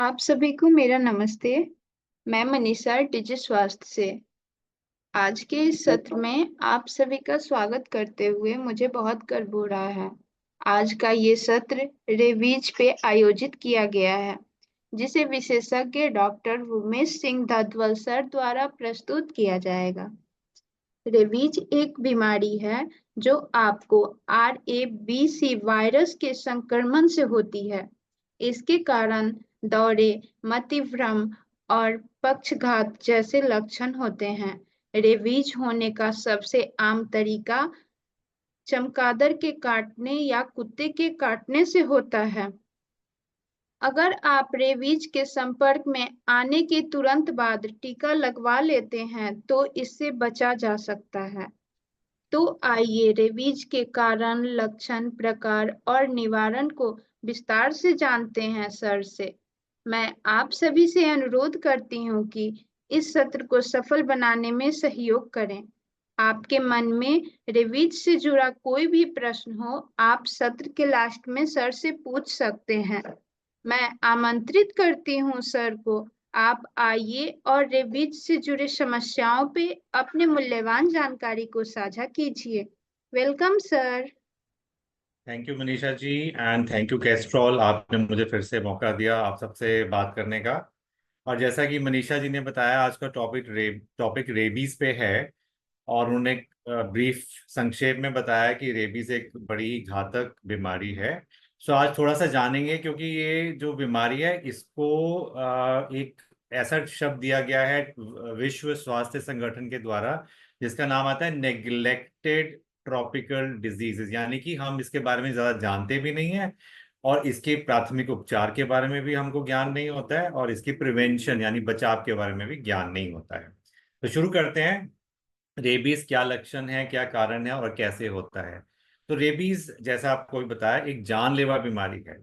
आप सभी को मेरा नमस्ते। मैं मनीषा डिजि स्वास्थ्य से आज के इस सत्र में आप सभी का स्वागत करते हुए मुझे बहुत गर्व हो रहा है। आज का ये सत्र रेबीज पे आयोजित किया गया है, जिसे विशेषज्ञ डॉक्टर उमेश सिंह दत्तवल सर द्वारा प्रस्तुत किया जाएगा। रेबीज एक बीमारी है जो आपको RABC वायरस के संक्रमण से होती है। इसके कारण दौरे, मतिभ्रम और पक्षघात जैसे लक्षण होते हैं। रेबीज होने का सबसे आम तरीका चमगादड़ के काटने या कुत्ते के काटने से होता है। अगर आप रेबीज के संपर्क में आने के तुरंत बाद टीका लगवा लेते हैं, तो इससे बचा जा सकता है। तो आइए रेबीज के कारण, लक्षण, प्रकार और निवारण को विस्तार से जानते हैं सर से। मैं आप सभी से अनुरोध करती हूँ कि इस सत्र को सफल बनाने में सहयोग करें। आपके मन में रेबीज से जुड़ा कोई भी प्रश्न हो, आप सत्र के लास्ट में सर से पूछ सकते हैं। मैं आमंत्रित करती हूँ सर को, आप आइए और रेबीज से जुड़े समस्याओं पे अपने मूल्यवान जानकारी को साझा कीजिए। Welcome sir. Thank you Manisha ji and thank you Castrol. आपने मुझे फिर से मौका दिया आप सबसे बात करने का। और जैसा कि मनीषा जी ने बताया, आज का टॉपिक रेबीज पे है। और उन्होंने ब्रीफ संक्षेप में बताया कि रेबीज एक बड़ी घातक बीमारी है। सो आज थोड़ा सा जानेंगे, क्योंकि ये जो बीमारी है इसको एक ऐसा शब्द दिया गया है विश्व स्वास्थ्य संगठन के द्वारा, जिसका नाम आता है नेग्लेक्टेड ट्रॉपिकल डिजीजेस। यानी कि हम इसके बारे में ज्यादा जानते भी नहीं है, और इसके प्राथमिक उपचार के बारे में भी हमको ज्ञान नहीं होता है, और इसकी प्रिवेंशन यानी बचाव के बारे में भी ज्ञान नहीं होता है। तो शुरू करते हैं। रेबीज क्या लक्षण है, क्या कारण है और कैसे होता है। तो रेबीज, जैसा आपको भी बताया, एक जानलेवा बीमारी है।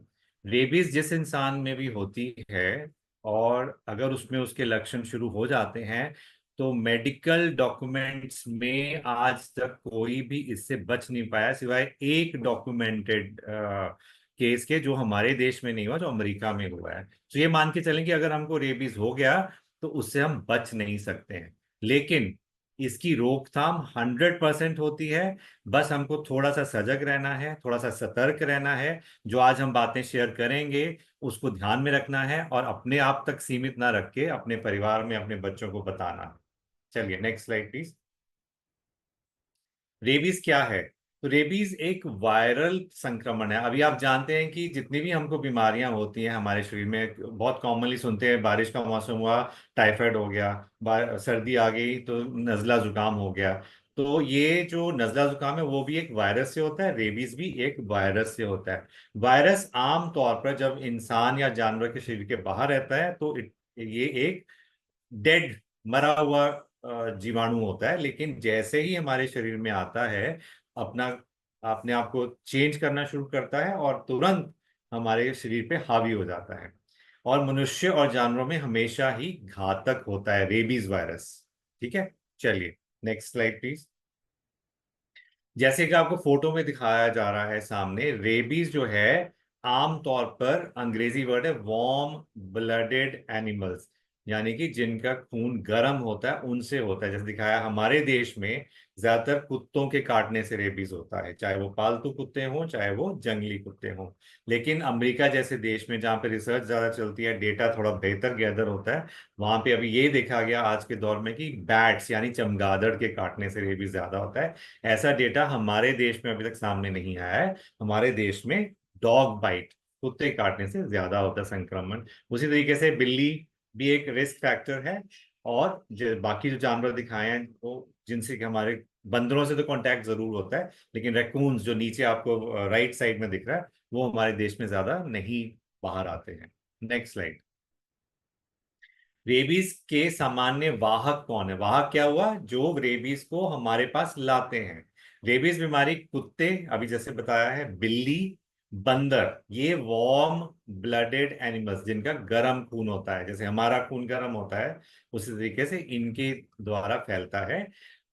रेबीज जिस इंसान में भी होती है, और अगर उसमें उसके लक्षण शुरू हो जाते हैं, तो मेडिकल डॉक्यूमेंट्स में आज तक कोई भी इससे बच नहीं पाया, सिवाय एक डॉक्यूमेंटेड केस के, जो हमारे देश में नहीं हुआ, जो अमेरिका में हुआ है। तो ये मान के चलें कि अगर हमको रेबीज हो गया तो उससे हम बच नहीं सकते हैं। लेकिन इसकी रोकथाम 100% होती है। बस हमको थोड़ा सा सजग रहना है, थोड़ा सा सतर्क रहना है। जो आज हम बातें शेयर करेंगे उसको ध्यान में रखना है, और अपने आप तक सीमित ना रख के अपने परिवार में अपने बच्चों को बताना है। चलिए नेक्स्ट स्लाइड प्लीज। रेबीज क्या है? तो रेबीज एक वायरल संक्रमण है। अभी आप जानते हैं कि जितनी भी हमको बीमारियां होती हैं हमारे शरीर में, बहुत कॉमनली सुनते हैं, बारिश का मौसम हुआ टाइफाइड हो गया, सर्दी आ गई तो नजला जुकाम हो गया। तो ये जो नजला जुकाम है वो भी एक वायरस से होता है, रेबीज भी एक वायरस से होता है। वायरस आम तौर पर जब इंसान या जानवर के शरीर के बाहर रहता है तो ये एक डेड, मरा हुआ जीवाणु होता है। लेकिन जैसे ही हमारे शरीर में आता है, अपना अपने आप को चेंज करना शुरू करता है और तुरंत हमारे शरीर पे हावी हो जाता है। और मनुष्य और जानवरों में हमेशा ही घातक होता है रेबीज वायरस। ठीक है, चलिए नेक्स्ट स्लाइड प्लीज। जैसे कि आपको फोटो में दिखाया जा रहा है सामने, रेबीज जो है आम तौर पर अंग्रेजी वर्ड है वार्म ब्लडेड एनिमल्स, यानी कि जिनका खून गर्म होता है उनसे होता है। जैसे दिखाया, हमारे देश में ज्यादातर कुत्तों के काटने से रेबीज होता है, चाहे वो पालतू कुत्ते हों चाहे वो जंगली कुत्ते हों। लेकिन अमेरिका जैसे देश में, जहाँ पे रिसर्च ज्यादा चलती है, डेटा थोड़ा बेहतर गैदर होता है, वहां पे अभी ये देखा गया आज के दौर में कि बैट्स यानी चमगादड़ के काटने से रेबीज ज्यादा होता है। ऐसा डेटा हमारे देश में अभी तक सामने नहीं आया है। हमारे देश में डॉग बाइट, कुत्ते काटने से ज्यादा होता है संक्रमण। उसी तरीके से बिल्ली भी एक रिस्क फैक्टर है। और जो बाकी जो जानवर दिखाए हैं, वो जिनसे कि हमारे बंदरों से तो कांटेक्ट जरूर होता है, लेकिन रैकून्स जो नीचे आपको राइट साइड में दिख रहा है, वो हमारे देश में ज्यादा नहीं बाहर आते हैं। Next slide. रेबीज के सामान्य वाहक कौन है? वाहक क्या हुआ? जो रेबीज को हमारे पास लाते हैं। रेबीज बीमारी कुत्ते, अभी जैसे बताया है, बिल्ली, बंदर, ये वार्म ब्लडेड एनिमल्स जिनका गर्म खून होता है, जैसे हमारा खून गर्म होता है उसी तरीके से इनके द्वारा फैलता है।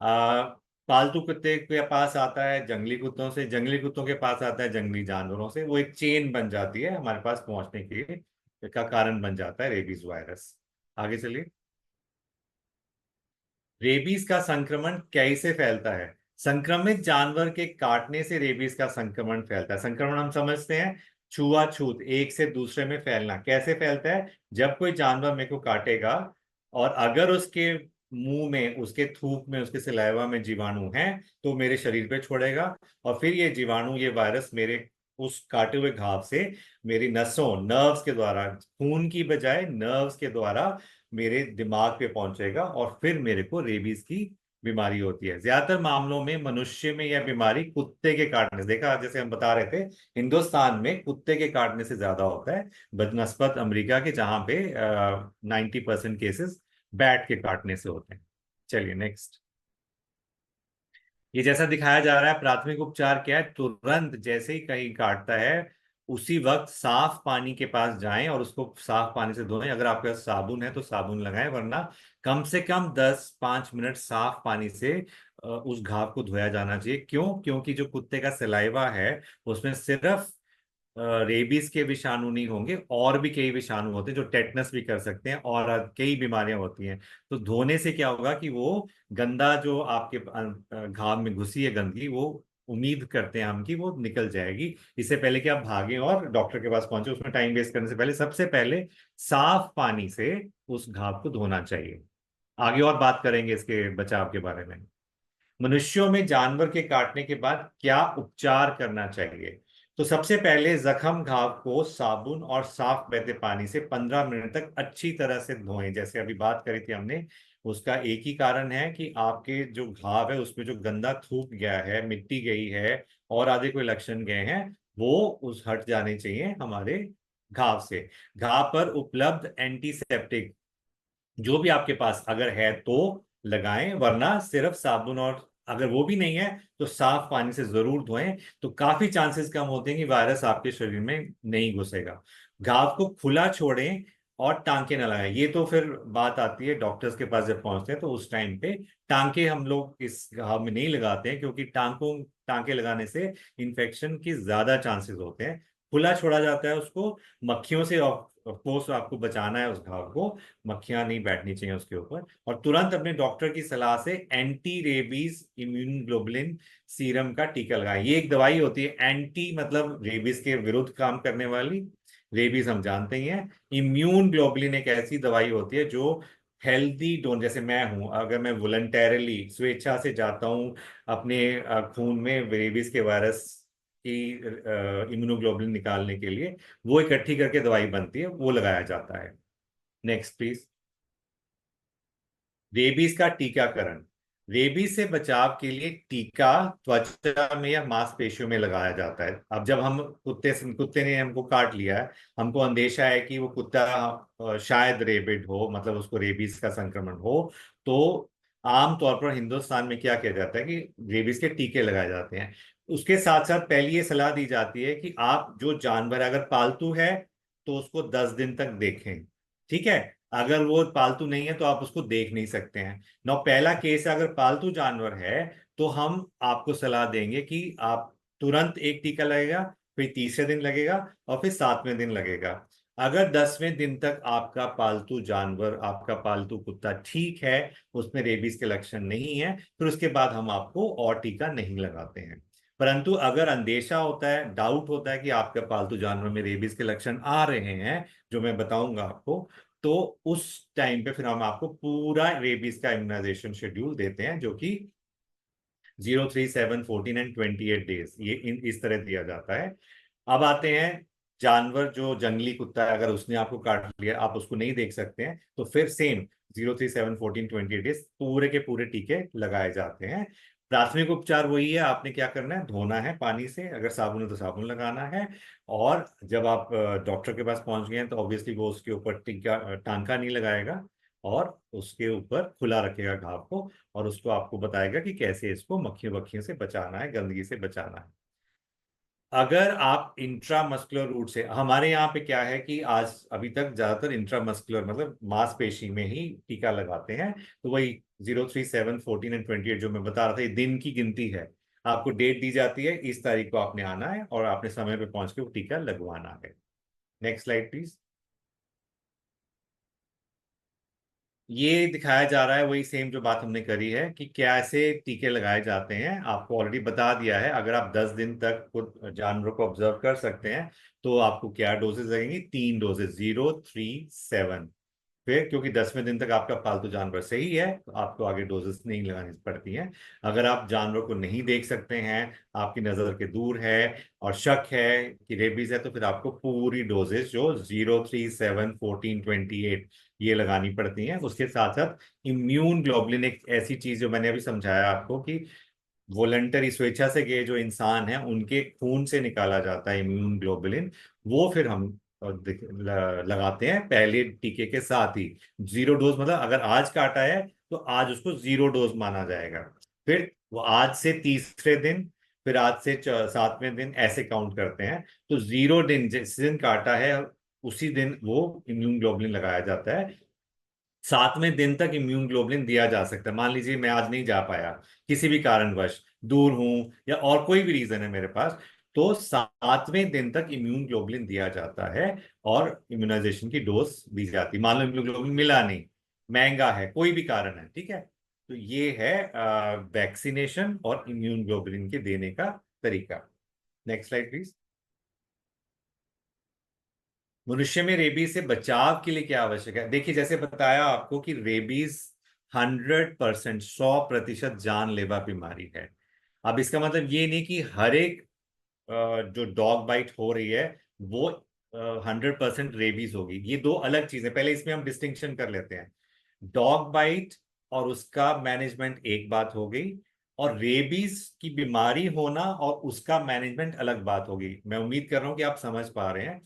आ, पालतू कुत्ते के पास आता है जंगली कुत्तों से, जंगली कुत्तों के पास आता है जंगली जानवरों से। वो एक चेन बन जाती है हमारे पास पहुंचने के लिए। का कारण बन जाता है रेबीज वायरस। आगे चलिए। रेबीज का संक्रमण कैसे फैलता है? संक्रमित जानवर के काटने से रेबीज का संक्रमण फैलता है। संक्रमण हम समझते हैं छुआछूत, एक से दूसरे में फैलना। कैसे फैलता है? जब कोई जानवर मेरे को काटेगा और अगर उसके मुंह में, उसके थूक में, उसके सलाइवा में जीवाणु हैं तो मेरे शरीर पे छोड़ेगा, और फिर ये जीवाणु, ये वायरस मेरे उस काटे हुए घाव से मेरी नसों, नर्व्स के द्वारा, खून की बजाय नर्व्स के द्वारा मेरे दिमाग पे पहुंचेगा और फिर मेरे को रेबीज की बीमारी होती है। ज्यादातर मामलों में मनुष्य में यह बीमारी कुत्ते के काटने से, देखा जैसे हम बता रहे थे, हिंदुस्तान में कुत्ते के काटने से ज्यादा होता है बनस्पत अमेरिका के, जहां पे 90% केसेस बैट के काटने से होते हैं। चलिए नेक्स्ट। ये जैसा दिखाया जा रहा है, प्राथमिक उपचार क्या है? तुरंत जैसे ही कहीं काटता है उसी वक्त साफ पानी के पास जाएं और उसको साफ पानी से धोएं। अगर आपके पास साबुन है तो साबुन लगाएं, वरना कम से कम 10-5 मिनट साफ पानी से उस घाव को धोया जाना चाहिए। क्यों? क्योंकि जो कुत्ते का सलाइवा है उसमें सिर्फ रेबीज के विषाणु नहीं होंगे, और भी कई विषाणु होते हैं जो टेटनस भी कर सकते हैं, और कई बीमारियां होती हैं। तो धोने से क्या होगा कि वो गंदा जो आपके घाव में घुसी है गंदगी, वो उम्मीद करते हैं हम कि वो निकल जाएगी। इससे पहले कि आप भागें और डॉक्टर के पास पहुंचे, उसमें टाइम वेस्ट करने से पहले सबसे पहले साफ पानी से उस घाव को धोना चाहिए। आगे और बात करेंगे इसके बचाव के बारे में। मनुष्यों में जानवर के काटने के बाद क्या उपचार करना चाहिए? तो सबसे पहले जख्म घाव को साबुन और साफ बहते पानी से 15 मिनट तक अच्छी तरह से धोएं। जैसे अभी बात करी थी हमने, उसका एक ही कारण है कि आपके जो घाव है उसमें जो गंदा थूक गया है, मिट्टी गई है और आदि कोई लक्षण गए हैं, वो उस हट जाने चाहिए हमारे घाव से। घाव पर उपलब्ध एंटीसेप्टिक जो भी आपके पास अगर है तो लगाएं, वरना सिर्फ साबुन, और अगर वो भी नहीं है तो साफ पानी से जरूर धोएं। तो काफी चांसेस कम होते हैं कि वायरस आपके शरीर में नहीं घुसेगा। घाव को खुला छोड़ें और टांके न लगाएं। ये तो फिर बात आती है डॉक्टर्स के पास जब पहुंचते हैं, तो उस टाइम पे टांके हम लोग इस घाव में नहीं लगाते हैं, क्योंकि टांके लगाने से इन्फेक्शन की ज्यादा चांसेस होते हैं। खुला छोड़ा जाता है उसको। मक्खियों से ऑफ कोर्स आपको बचाना है उस घाव को, मक्खियां नहीं बैठनी चाहिए उसके ऊपर। और तुरंत अपने डॉक्टर की सलाह से anti rabies immune globulin serum का टीका लगाएं। ये एक दवाई होती है, एंटी मतलब रेबीज के विरुद्ध काम करने वाली। रेबीज हम जानते ही हैं। इम्यून ग्लोबुलिन एक ऐसी दवाई होती है जो हेल्दी डोन, जैसे मैं हूं, अगर मैं वॉलंटरली स्वेच्छा से जाता हूं अपने खून में रेबीज के वायरस की इम्यूनोग्लोबुलिन निकालने के लिए, वो इकट्ठी करके दवाई बनती है, वो लगाया जाता है। Next please. रेबीज का टीकाकरण। रेबीज से बचाव के लिए टीका त्वचा में या मांसपेशियों में लगाया जाता है। अब जब हम कुत्ते ने हमको काट लिया है, हमको अंदेशा है कि वो कुत्ता शायद रेबिड हो, मतलब उसको रेबीज का संक्रमण हो, तो आमतौर पर हिंदुस्तान में क्या किया जाता है कि रेबीज के टीके लगाए जाते हैं। उसके साथ साथ पहली ये सलाह दी जाती है कि आप जो जानवर अगर पालतू है तो उसको 10 दिन तक देखें। ठीक है? अगर वो पालतू नहीं है तो आप उसको देख नहीं सकते हैं। नौ पहला केस है, अगर पालतू जानवर है तो हम आपको सलाह देंगे कि आप तुरंत एक टीका लगेगा, फिर तीसरे दिन लगेगा, और फिर 7वें दिन लगेगा। अगर 10वें दिन तक आपका पालतू जानवर, आपका पालतू कुत्ता ठीक है, उसमें रेबीज के लक्षण नहीं है, फिर उसके बाद हम आपको और टीका नहीं लगाते हैं। परंतु अगर अंदेशा होता है, डाउट होता है कि आपके पालतू जानवर में रेबीज के लक्षण आ रहे हैं, जो मैं बताऊंगा आपको, तो उस टाइम पे फिर हम आपको पूरा रेबीज का इम्यूनाइजेशन शेड्यूल देते हैं, जो कि 0, 3, 7, 14 एंड 28 डेज, ये इस तरह दिया जाता है। अब आते हैं जानवर, जो जंगली कुत्ता है, अगर उसने आपको काट लिया, आप उसको नहीं देख सकते हैं, तो फिर सेम 0, 3, 7, 14, 28 डेज पूरे के पूरे टीके लगाए जाते हैं। प्राथमिक उपचार वही है, आपने क्या करना है, धोना है पानी से, अगर साबुन है तो साबुन लगाना है। और जब आप डॉक्टर के पास पहुंच गए हैं तो ऑब्वियसली वो उसके ऊपर टीका टांका नहीं लगाएगा, और उसके ऊपर खुला रखेगा घाव को, और उसको आपको बताएगा कि कैसे इसको मक्खियों वक्खियों से बचाना है, गंदगी से बचाना है। अगर आप इंट्रामस्कुलर रूट से, हमारे यहाँ पे क्या है कि आज अभी तक ज्यादातर इंट्रामस्कुलर मतलब मांसपेशी में ही टीका लगाते हैं, तो वही 0, 3, 7, 14 एंड 28 जो मैं बता रहा था, ये दिन की गिनती है। आपको डेट दी जाती है, इस तारीख को आपने आना है और आपने समय पे पहुंच के वो टीका लगवाना है। Next slide please. ये दिखाया जा रहा है वही सेम जो बात हमने करी है कि कैसे टीके लगाए जाते हैं। आपको ऑलरेडी बता दिया है, अगर आप 10 दिन तक खुद जानवरों को ऑब्जर्व कर सकते हैं तो आपको क्या डोजेज लगेंगी, 3 डोजेज, 0, 3, 7। फिर क्योंकि 10वें दिन तक आपका पालतू जानवर सही है तो आपको आगे डोजेस नहीं लगानी पड़ती हैं। अगर आप जानवर को नहीं देख सकते हैं, आपकी नजर के दूर है और शक है कि रेबीज है, तो फिर आपको पूरी डोजेज जो 0, 3, 7, 14, 28 ये लगानी पड़ती हैं। उसके साथ साथ इम्यून ग्लोबुलिन एक ऐसी चीज जो मैंने अभी समझाया आपको कि वॉलंटरी स्वेच्छा से गए जो इंसान हैं उनके खून से निकाला जाता है इम्यून ग्लोबुलिन, वो फिर हम लगाते हैं पहले टीके के साथ ही। 0 डोज मतलब अगर आज काटा है तो आज उसको 0 डोज माना जाएगा। फिर वो आज से तीसरे दिन, फिर आज से 7वें दिन ऐसे काउंट करते हैं। तो 0 दिन जिस दिन काटा है उसी दिन वो इम्यून ग्लोबुलिन लगाया जाता है। 7वें दिन तक इम्यून ग्लोबुलिन दिया जा सकता है। मान लीजिए मैं आज नहीं जा पाया, किसी भी कारणवश दूर हूं या और कोई भी रीजन है मेरे पास, तो 7वें दिन तक इम्यून ग्लोबुलिन दिया जाता है और इम्यूनाइजेशन की डोज दी जाती है। मान लो इम्यून ग्लोबुलिन मिला नहीं, महंगा है, कोई भी कारण है, ठीक है, तो ये है वैक्सीनेशन और इम्यून ग्लोबुलिन के देने का तरीका। Next slide please. मनुष्य में रेबीज से बचाव के लिए क्या आवश्यक है? देखिए जैसे बताया आपको कि रेबीज 100%, 100% जानलेवा बीमारी है। अब इसका मतलब ये नहीं कि हर एक जो डॉग बाइट हो रही है वो 100% रेबीज होगी। ये दो अलग चीजें, पहले इसमें हम डिस्टिंक्शन कर लेते हैं। डॉग बाइट और उसका मैनेजमेंट एक बात हो गई, और रेबीज की बीमारी होना और उसका मैनेजमेंट अलग बात होगी। मैं उम्मीद कर रहा हूं कि आप समझ पा रहे हैं।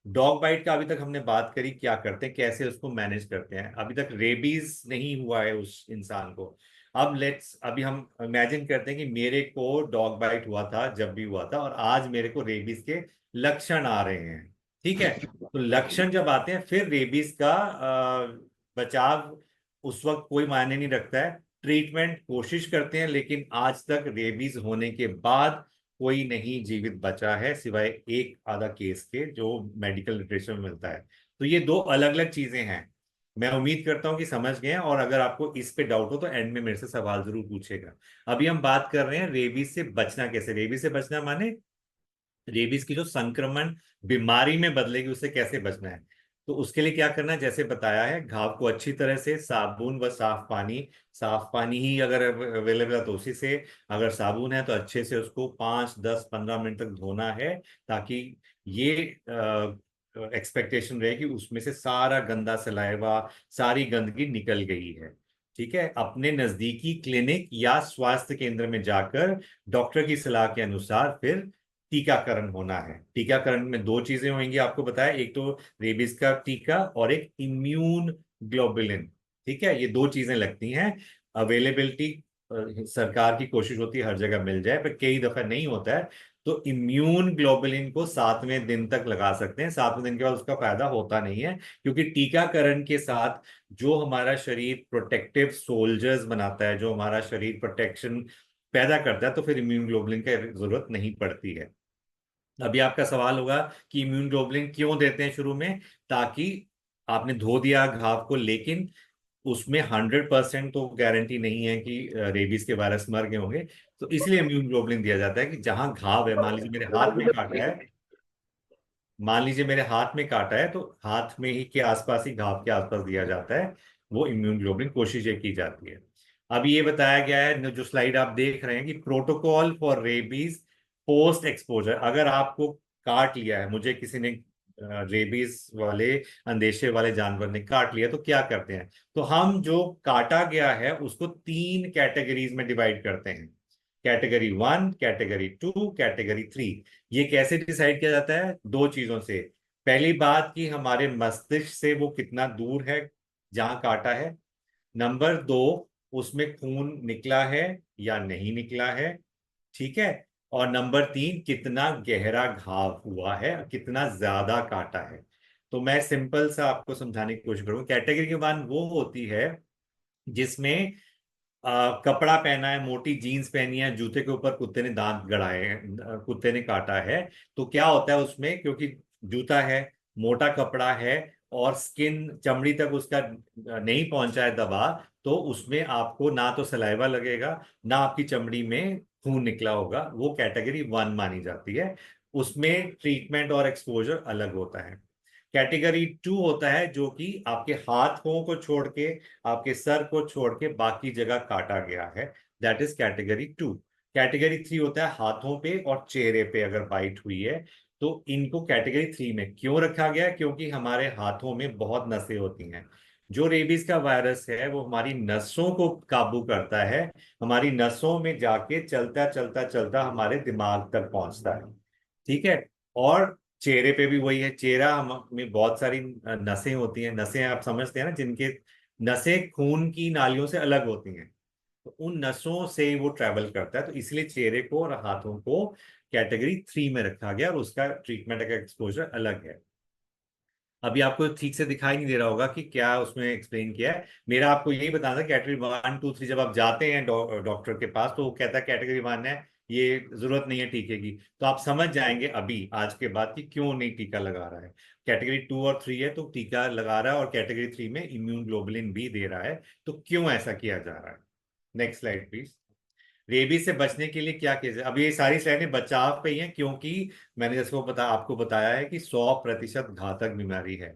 डॉग बाइट का अभी तक हमने बात करी, क्या करते हैं, कैसे उसको मैनेज करते हैं। अभी तक रेबीज नहीं हुआ है उस इंसान को। अब लेट्स अभी हम इमेजिन करते हैं कि मेरे को डॉग बाइट हुआ था, जब भी हुआ था, और आज मेरे को रेबीज के लक्षण आ रहे हैं। ठीक है, तो लक्षण जब आते हैं फिर रेबीज का बचाव उस वक्त कोई मायने नहीं रखता है। ट्रीटमेंट कोशिश करते हैं, लेकिन आज तक रेबीज होने के बाद कोई नहीं जीवित बचा है सिवाय एक आधा केस के जो मेडिकल लिटरेचर में मिलता है। तो ये दो अलग अलग चीजें हैं। मैं उम्मीद करता हूं कि समझ गए हैं, और अगर आपको इस पे डाउट हो तो एंड में मेरे से सवाल जरूर पूछेगा। अभी हम बात कर रहे हैं रेबीज से बचना कैसे। रेबीज से बचना माने रेबीज की जो संक्रमण बीमारी में बदलेगी उससे कैसे बचना है। तो उसके लिए क्या करना है, जैसे बताया है, घाव को अच्छी तरह से साबुन व साफ पानी, साफ पानी ही अगर अवेलेबल है तो उसी से, अगर साबुन है तो अच्छे से उसको 5, 10, 15 मिनट तक धोना है, ताकि ये एक्सपेक्टेशन रहे कि उसमें से सारा गंदा सलाइवा, सारी गंदगी निकल गई है। ठीक है, अपने नजदीकी क्लिनिक या स्वास्थ्य केंद्र में जाकर डॉक्टर की सलाह के अनुसार फिर टीकाकरण होना है। टीकाकरण में दो चीजें होंगी, आपको बताया, एक तो रेबीज का टीका और एक इम्यून ग्लोबुलिन। ठीक है, ये दो चीजें लगती हैं। अवेलेबिलिटी सरकार की कोशिश होती है हर जगह मिल जाए, पर कई दफा नहीं होता है। तो इम्यून ग्लोबुलिन को 7वें दिन तक लगा सकते हैं। 7वें दिन के बाद उसका फायदा होता नहीं है, क्योंकि टीकाकरण के साथ जो हमारा शरीर प्रोटेक्टिव सोल्जर्स बनाता है, जो हमारा शरीर प्रोटेक्शन पैदा करता है, तो फिर इम्यून ग्लोबुलिन की जरूरत नहीं पड़ती है। अभी आपका सवाल होगा कि इम्यून ग्लोबुलिन क्यों देते हैं शुरू में, ताकि आपने धो दिया घाव को, लेकिन उसमें 100% तो गारंटी नहीं है कि रेबीज के वायरस मर गए होंगे। तो इसलिए इम्यून ग्लोबुलिन दिया जाता है कि जहां घाव है, मान लीजिए मेरे हाथ में काटा है, मान लीजिए मेरे हाथ में काटा है, तो हाथ में ही के आसपास ही, घाव के आसपास दिया जाता है वो इम्यून ग्लोबुलिन, कोशिश ये की जाती है। अब ये बताया गया है, जो स्लाइड आप देख रहे हैं, कि protocol for rabies post exposure. अगर आपको काट लिया है, मुझे किसी ने रेबीज वाले अंदेशे वाले जानवर ने काट लिया, तो क्या करते हैं, तो हम जो काटा गया है उसको 3 कैटेगरीज में डिवाइड करते हैं। Category 1, category 2, category 3। ये कैसे डिसाइड किया जाता है, दो चीजों से। पहली बात कि हमारे मस्तिष्क से वो कितना दूर है जहां काटा है। नंबर 2, उसमें खून निकला है या नहीं निकला है। ठीक है, और नंबर 3, कितना गहरा घाव हुआ है, कितना ज्यादा काटा है। तो मैं सिंपल सा आपको समझाने की कोशिश करूंगा। कैटेगरी के बाद वो होती है जिसमें कपड़ा पहना है, मोटी जीन्स पहनी है, जूते के ऊपर कुत्ते ने दांत गड़ाए हैं, कुत्ते ने काटा है। तो क्या होता है उसमें, क्योंकि जूता है, मोटा कपड़ा है, और स्किन चमड़ी तक उसका नहीं पहुंचा है दवा, तो उसमें आपको ना तो सलाइवा लगेगा, ना आपकी चमड़ी में खून निकला होगा, वो कैटेगरी 1 मानी जाती है। उसमें ट्रीटमेंट और एक्सपोजर अलग होता है। कैटेगरी 2 होता है जो कि आपके हाथों को छोड़ के, आपके सर को छोड़ के बाकी जगह काटा गया है, दैट इज कैटेगरी 2। कैटेगरी 3 होता है हाथों पे और चेहरे पे अगर बाइट हुई है, तो इनको कैटेगरी 3 में क्यों रखा गया है? क्योंकि हमारे हाथों में बहुत नसें होती हैं। जो रेबीज का वायरस है वो हमारी नसों को काबू करता है, हमारी नसों में जाके चलता चलता चलता हमारे दिमाग तक पहुंचता है। ठीक है। और चेहरे पे भी वही है, चेहरा हम में बहुत सारी नसें होती हैं, नसें आप समझते हैं ना, जिनके नसें खून की नालियों से अलग होती हैं, तो उन नसों से वो ट्रेवल करता है, तो इसलिए चेहरे को और हाथों को कैटेगरी 3 में रखा गया, और उसका ट्रीटमेंट का एक्सपोजर अलग है। अभी आपको ठीक से दिखाई नहीं दे रहा होगा कि क्या उसमें एक्सप्लेन किया है। मेरा आपको यही बताना था, कैटेगरी 1, 2, 3 जब आप जाते हैं डॉक्टर के पास, तो वो कहता है कैटेगरी 1 है, ये जरूरत नहीं है टीके की, तो आप समझ जाएंगे अभी आज के बाद कि क्यों नहीं टीका लगा रहा है। कैटेगरी 2 और 3 है तो टीका लगा रहा है, और कैटेगरी 3 में इम्यून ग्लोबुलिन भी दे रहा है, तो क्यों ऐसा किया जा रहा है? Next slide please. रेबीज से बचने के लिए क्या किया जाए? अब ये सारी स्लाइडें बचाव पे ही हैं, क्योंकि मैंने जैसे आपको बताया है कि 100% घातक बीमारी है।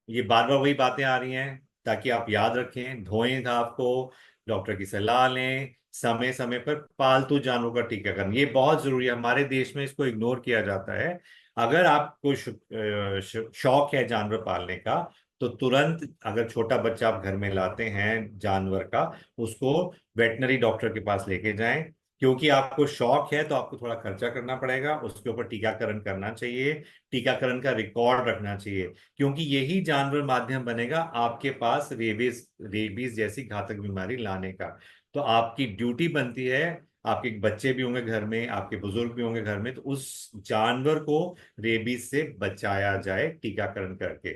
ये बार बार वही बातें आ रही हैं, ताकि आप याद रखें, धोएं घाव को, डॉक्टर की सलाह लें, समय समय पर पालतू जानवरों का टीकाकरण ये बहुत जरूरी है। हमारे देश में इसको इग्नोर किया जाता है। अगर आपको शौक है जानवर पालने का, तो तुरंत अगर छोटा बच्चा आप घर में लाते हैं जानवर का, उसको वेटनरी डॉक्टर के पास लेके जाएं। क्योंकि आपको शौक है तो आपको थोड़ा खर्चा करना पड़ेगा, उसके ऊपर टीकाकरण करना चाहिए, टीकाकरण का रिकॉर्ड रखना चाहिए, क्योंकि यही जानवर माध्यम बनेगा आपके पास रेबीज रेबीज जैसी घातक बीमारी लाने का। तो आपकी ड्यूटी बनती है, आपके बच्चे भी होंगे घर में, आपके बुजुर्ग भी होंगे घर में, तो उस जानवर को रेबीज से बचाया जाए टीकाकरण करके।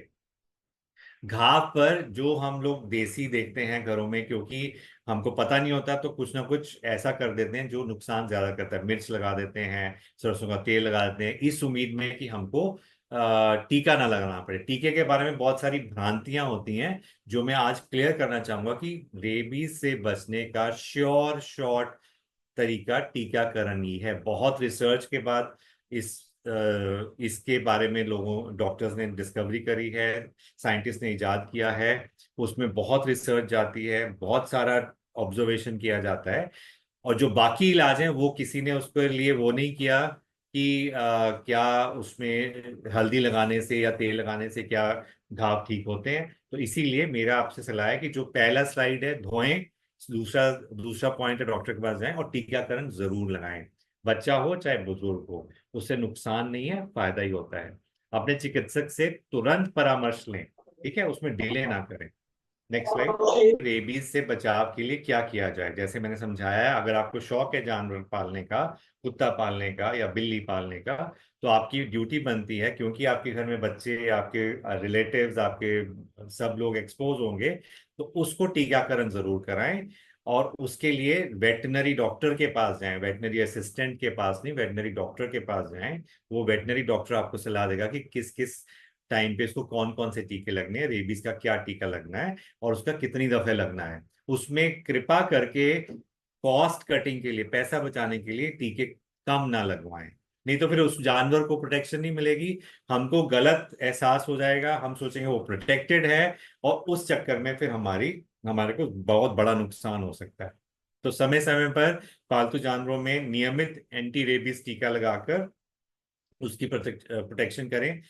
घाव पर जो हम लोग देसी देखते हैं घरों में, क्योंकि हमको पता नहीं होता, तो कुछ ना कुछ ऐसा कर देते हैं जो नुकसान ज्यादा करता है। मिर्च लगा देते हैं, सरसों का तेल लगा देते हैं, इस उम्मीद में कि हमको टीका ना लगाना पड़े। टीके के बारे में बहुत सारी भ्रांतियां होती हैं, जो मैं आज क्लियर करना चाहूंगा कि रेबीज से बचने का श्योर शॉर्ट तरीका टीकाकरण ही है। बहुत रिसर्च के बाद इसके बारे में लोगों डॉक्टर्स ने डिस्कवरी करी है, साइंटिस्ट ने इजाद किया है। उसमें बहुत रिसर्च जाती है, बहुत सारा ऑब्जर्वेशन किया जाता है, और जो बाकी इलाज हैं वो किसी ने उसके लिए वो नहीं किया कि क्या उसमें हल्दी लगाने से या तेल लगाने से क्या घाव ठीक होते हैं। तो इसीलिए मेरा आपसे सलाह है कि जो पहला स्लाइड है धोएं, दूसरा दूसरा पॉइंट है डॉक्टर के पास जाएं और टीकाकरण जरूर लगाएं। बच्चा हो चाहे बुजुर्ग हो, उससे नुकसान नहीं है, फायदा ही होता है। अपने चिकित्सक से तुरंत परामर्श लें, ठीक है, उसमें डिले ना करें। Next slide. रेबीज से बचाव के लिए क्या किया जाए, जैसे मैंने समझाया है, अगर आपको शौक है जानवर पालने का, कुत्ता पालने का या बिल्ली पालने का, तो आपकी ड्यूटी बनती है, क्योंकि आपके घर में बच्चे, आपके रिलेटिव्स, आपके सब लोग एक्सपोज होंगे, तो उसको टीकाकरण जरूर कराएं। और उसके लिए वेटनरी डॉक्टर के पास जाएं, वेटनरी असिस्टेंट के पास नहीं, वेटनरी डॉक्टर के पास जाएं। वो वेटनरी डॉक्टर आपको सलाह देगा कि किस किस टाइम पे इसको कौन कौन से टीके लगने हैं, रेबीज का क्या टीका लगना है, और उसका कितनी दफे लगना है। उसमें कृपा करके कॉस्ट कटिंग के लिए, पैसा बचाने के लिए टीके कम ना लगवाएं, नहीं तो फिर उस जानवर को प्रोटेक्शन नहीं मिलेगी, हमको गलत एहसास हो जाएगा, हम सोचेंगे वो प्रोटेक्टेड है, और उस चक्कर में फिर हमारे को बहुत बड़ा नुकसान हो सकता है। तो समय समय पर पालतू जानवरों में नियमित एंटी रेबीज टीका लगाकर उसकी प्रोटेक्शन करें।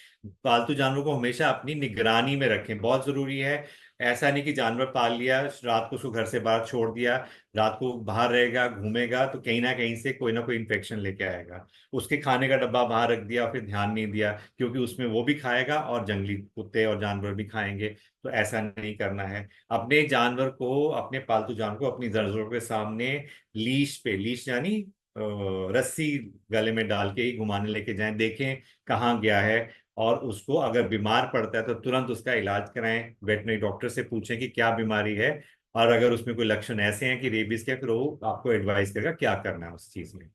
पालतू जानवरों को हमेशा अपनी निगरानी में रखें, बहुत जरूरी है। ऐसा नहीं कि जानवर पाल लिया, रात को उसको घर से बाहर छोड़ दिया, रात को बाहर रहेगा घूमेगा, तो कहीं ना कहीं से कोई ना कोई इन्फेक्शन लेके आएगा। उसके खाने का डब्बा बाहर रख दिया, फिर ध्यान नहीं दिया, क्योंकि उसमें वो भी खाएगा और जंगली कुत्ते और जानवर भी खाएंगे। तो ऐसा नहीं करना है। अपने जानवर को, अपने पालतू जानवर को अपनी जरूरत के सामने लीश पे, लीश यानी रस्सी गले में डाल के ही घुमाने लेके जाएं, देखें कहाँ गया है, और उसको अगर बीमार पड़ता है तो तुरंत उसका इलाज कराएं। वेटनरी डॉक्टर से पूछें कि क्या बीमारी है, और अगर उसमें कोई लक्षण ऐसे हैं कि रेबीज के, फिर वो आपको एडवाइस करेगा क्या करना है उस चीज में।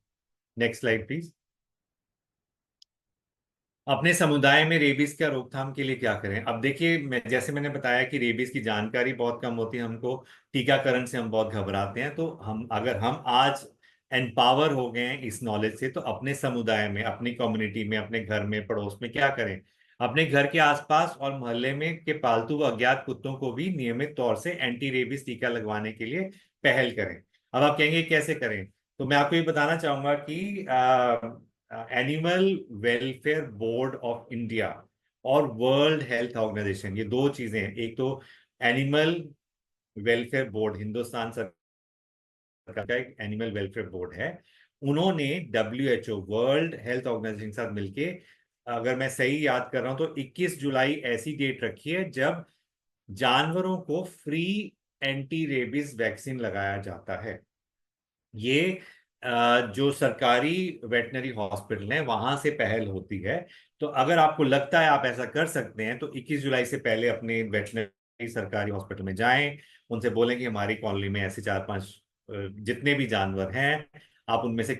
Next slide please. अपने समुदाय में रेबीज का रोकथाम के लिए क्या करें? अब देखिए, जैसे मैंने बताया कि रेबीज की जानकारी बहुत कम होती है हमको, टीकाकरण से हम बहुत घबराते हैं। तो हम आज एम्पावर हो गए हैं इस नॉलेज से, तो अपने समुदाय में, अपनी कम्युनिटी में, अपने घर में, पड़ोस में क्या करें? अपने घर के आसपास और मोहल्ले में के पालतू व अज्ञात कुत्तों को भी नियमित तौर से एंटी रेबीज टीका लगवाने के लिए पहल करें। अब आप कहेंगे कैसे करें? तो मैं आपको ये बताना चाहूंगा कि animal welfare board of India और वर्ल्ड हेल्थ ऑर्गेनाइजेशन, ये दो चीजें हैं। एक तो एनिमल वेलफेयर बोर्ड, हिंदुस्तान सरकार का एक एनिमल वेलफेयर बोर्ड है, उन्होंने WHO, वर्ल्ड हेल्थ ऑर्गेनाइजेशन के साथ मिलके, अगर मैं सही याद कर रहा हूं तो 21 जुलाई ऐसी डेट रखी है जब जानवरों को फ्री एंटी रेबीज वैक्सीन लगाया जाता है। ये जो सरकारी वेटनरी हॉस्पिटल है वहां से पहल होती है। तो अगर आपको लगता है आप ऐसा कर सकते हैं तो 21 जुलाई से पहले अपने वेटनरी सरकारी हॉस्पिटल में जाएं, उनसे बोलें कि हमारी कॉलोनी में ऐसे 4-5 जितने भी जानवर हैं, आप उनमें से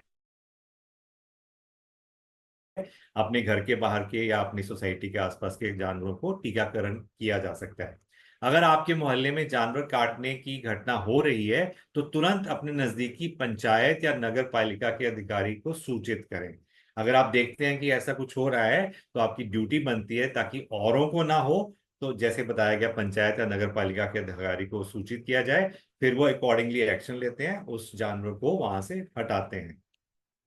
अपने घर के बाहर के या अपनी सोसाइटी के आसपास के जानवरों को टीकाकरण किया जा सकता है। अगर आपके मोहल्ले में जानवर काटने की घटना हो रही है तो तुरंत अपने नजदीकी पंचायत या नगर पालिका के अधिकारी को सूचित करें। अगर आप देखते हैं कि ऐसा कुछ हो रहा है तो आपकी ड्यूटी बनती है, ताकि औरों को ना हो, तो जैसे बताया गया पंचायत या नगर पालिका के अधिकारी को सूचित किया जाए, फिर वो अकॉर्डिंगली एक्शन लेते हैं, उस जानवर को वहां से हटाते हैं।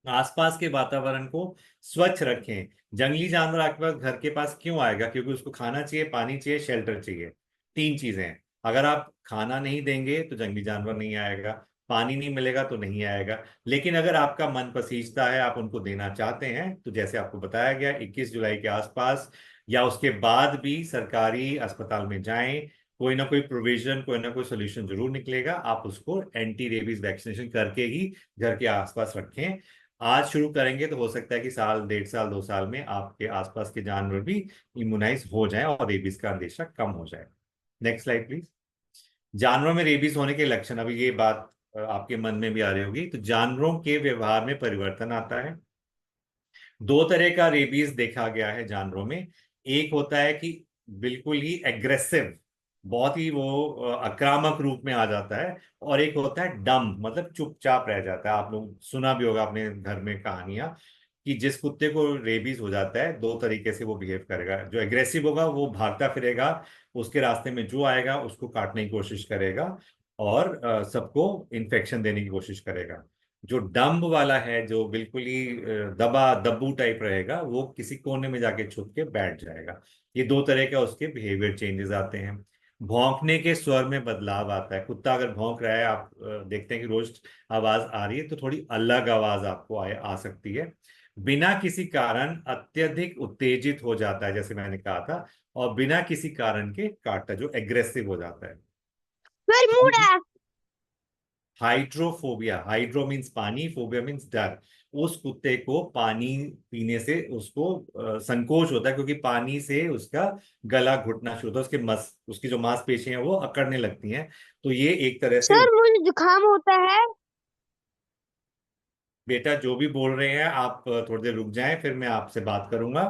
आसपास के वातावरण को स्वच्छ रखें। जंगली जानवर आपके पास घर के पास क्यों आएगा? क्योंकि उसको खाना चाहिए, पानी चाहिए, शेल्टर चाहिए। तीन चीजें हैं। अगर आप खाना नहीं देंगे तो जंगली जानवर नहीं आएगा, पानी नहीं मिलेगा तो नहीं आएगा। लेकिन अगर आपका मन पसीजता है, आप उनको देना चाहते हैं, तो जैसे आपको बताया गया 21 जुलाई के आसपास या उसके बाद भी सरकारी अस्पताल में जाएं, कोई ना कोई प्रोविजन, कोई ना कोई सोल्यूशन जरूर निकलेगा। आप उसको एंटी रेबीज वैक्सीनेशन करके ही घर के आसपास रखें। आज शुरू करेंगे तो हो सकता है कि साल, 1.5 साल, 2 साल में आपके आसपास के जानवर भी इम्यूनाइज हो जाएं और रेबीज का अंदेशा कम हो जाए। Next slide please. जानवरों में रेबीज होने के लक्षण, अभी ये बात आपके मन में भी आ रही होगी। तो जानवरों के व्यवहार में परिवर्तन आता है। दो तरह का रेबीज देखा गया है जानवरों में। एक होता है कि बिल्कुल ही एग्रेसिव, बहुत ही वो आक्रामक रूप में आ जाता है। और एक होता है डम, मतलब चुपचाप रह जाता है। आप लोग सुना भी होगा अपने घर में कहानियां कि जिस कुत्ते को रेबीज हो जाता है, दो तरीके से वो बिहेव करेगा। जो एग्रेसिव होगा वो भागता फिरेगा, उसके रास्ते में जो आएगा उसको काटने की कोशिश करेगा और सबको इन्फेक्शन देने की कोशिश करेगा। जो डम्ब वाला है, जो बिल्कुल ही दबा दब्बू टाइप रहेगा, वो किसी कोने में जाके छुप के बैठ जाएगा। ये दो तरह का उसके बिहेवियर चेंजेस आते हैं। भौंकने के स्वर में बदलाव आता है। कुत्ता अगर भौंक रहा है, आप देखते हैं कि रोज आवाज आ रही है, तो थोड़ी अलग आवाज आपको आ सकती है। बिना किसी कारण अत्यधिक उत्तेजित हो जाता है, जैसे मैंने कहा था, और बिना किसी कारण के काटता है, जो एग्रेसिव हो जाता है। बरमूडा। हाइड्रोफोबिया, हाइड्रो मीन्स पानी, फोबिया मीन्स डर। उस कुत्ते को पानी पीने से उसको संकोच होता है, क्योंकि पानी से उसका गला घुटना शुरू होता है, उसकी जो मांसपेशियां हैं वो अकड़ने लगती हैं। तो ये एक तरह से सर मुझे जुकाम होता है। बेटा जो भी बोल रहे हैं आप थोड़ी देर रुक जाएं, फिर मैं आपसे बात करूंगा।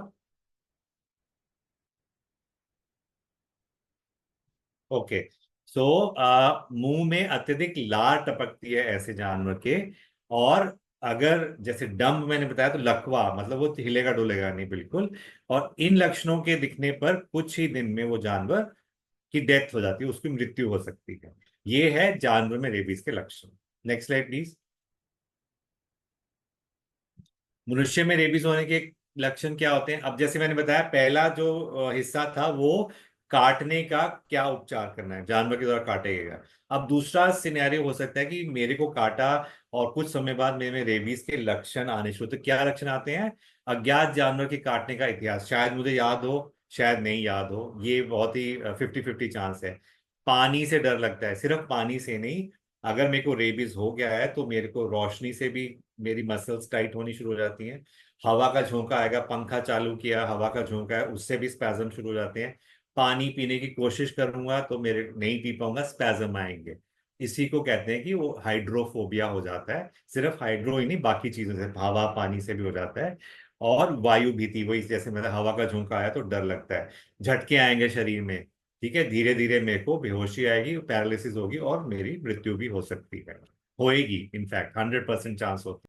ओके। सो मुंह में अत्यधिक लार टपकती है ऐसे जानवर के। और अगर जैसे डम्ब मैंने बताया, तो लकवा, मतलब वो हिलेगा डुलेगा नहीं बिल्कुल। और इन लक्षणों के दिखने पर कुछ ही दिन में वो जानवर की डेथ हो जाती है, उसकी मृत्यु हो सकती है। ये है जानवर में रेबीज के लक्षण। Next slide please. मनुष्य में रेबीज होने के लक्षण क्या होते हैं? अब जैसे मैंने बताया, पहला जो हिस्सा था वो काटने का, क्या उपचार करना है, जानवर के द्वारा काटेगा। अब दूसरा सिनेरियो हो सकता है कि मेरे को काटा और कुछ समय बाद मेरे में रेबीज के लक्षण आने शुरू। तो क्या लक्षण आते हैं? अज्ञात जानवर के काटने का इतिहास, शायद मुझे याद हो, शायद नहीं याद हो, ये बहुत ही 50-50 चांस है। पानी से डर लगता है, सिर्फ पानी से नहीं, अगर मेरे को रेबीज हो गया है तो मेरे को रोशनी से भी मेरी मसल्स टाइट होनी शुरू हो जाती हैं। हवा का झोंका आएगा, पंखा चालू किया, हवा का झोंका है, उससे भी स्पैज्म शुरू हो जाते हैं। पानी पीने की कोशिश करूंगा तो मेरे नहीं पी पाऊंगा, स्पैज्म आएंगे। इसी को कहते हैं कि वो हाइड्रोफोबिया हो जाता है। सिर्फ हाइड्रो ही नहीं, बाकी चीजों से, हवा पानी से भी हो जाता है। और वायु भीति, वही जैसे मतलब हवा का झोंका आया तो डर लगता है, झटके आएंगे शरीर में, ठीक है, धीरे धीरे मेरे को बेहोशी आएगी, पैरालिसिस होगी और मेरी मृत्यु भी हो सकती है, होएगी, इनफैक्ट 100% चांस होता है।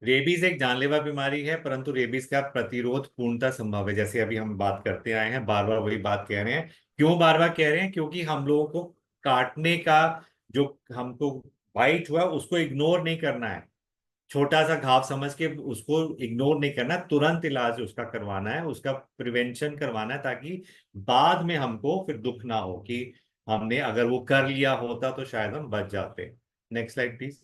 रेबीज एक जानलेवा बीमारी है, परंतु रेबीज का प्रतिरोध पूर्णतः संभव है। जैसे अभी हम बात करते आए हैं, बार बार वही बात कह रहे हैं। क्यों बार बार कह रहे हैं? क्योंकि हम लोगों को काटने का जो हमको बाइट हुआ उसको इग्नोर नहीं करना है, छोटा सा घाव समझ के उसको इग्नोर नहीं करना, तुरंत इलाज उसका करवाना है, उसका प्रिवेंशन करवाना है, ताकि बाद में हमको फिर दुख ना हो कि हमने अगर वो कर लिया होता तो शायद हम बच जाते। Next slide please.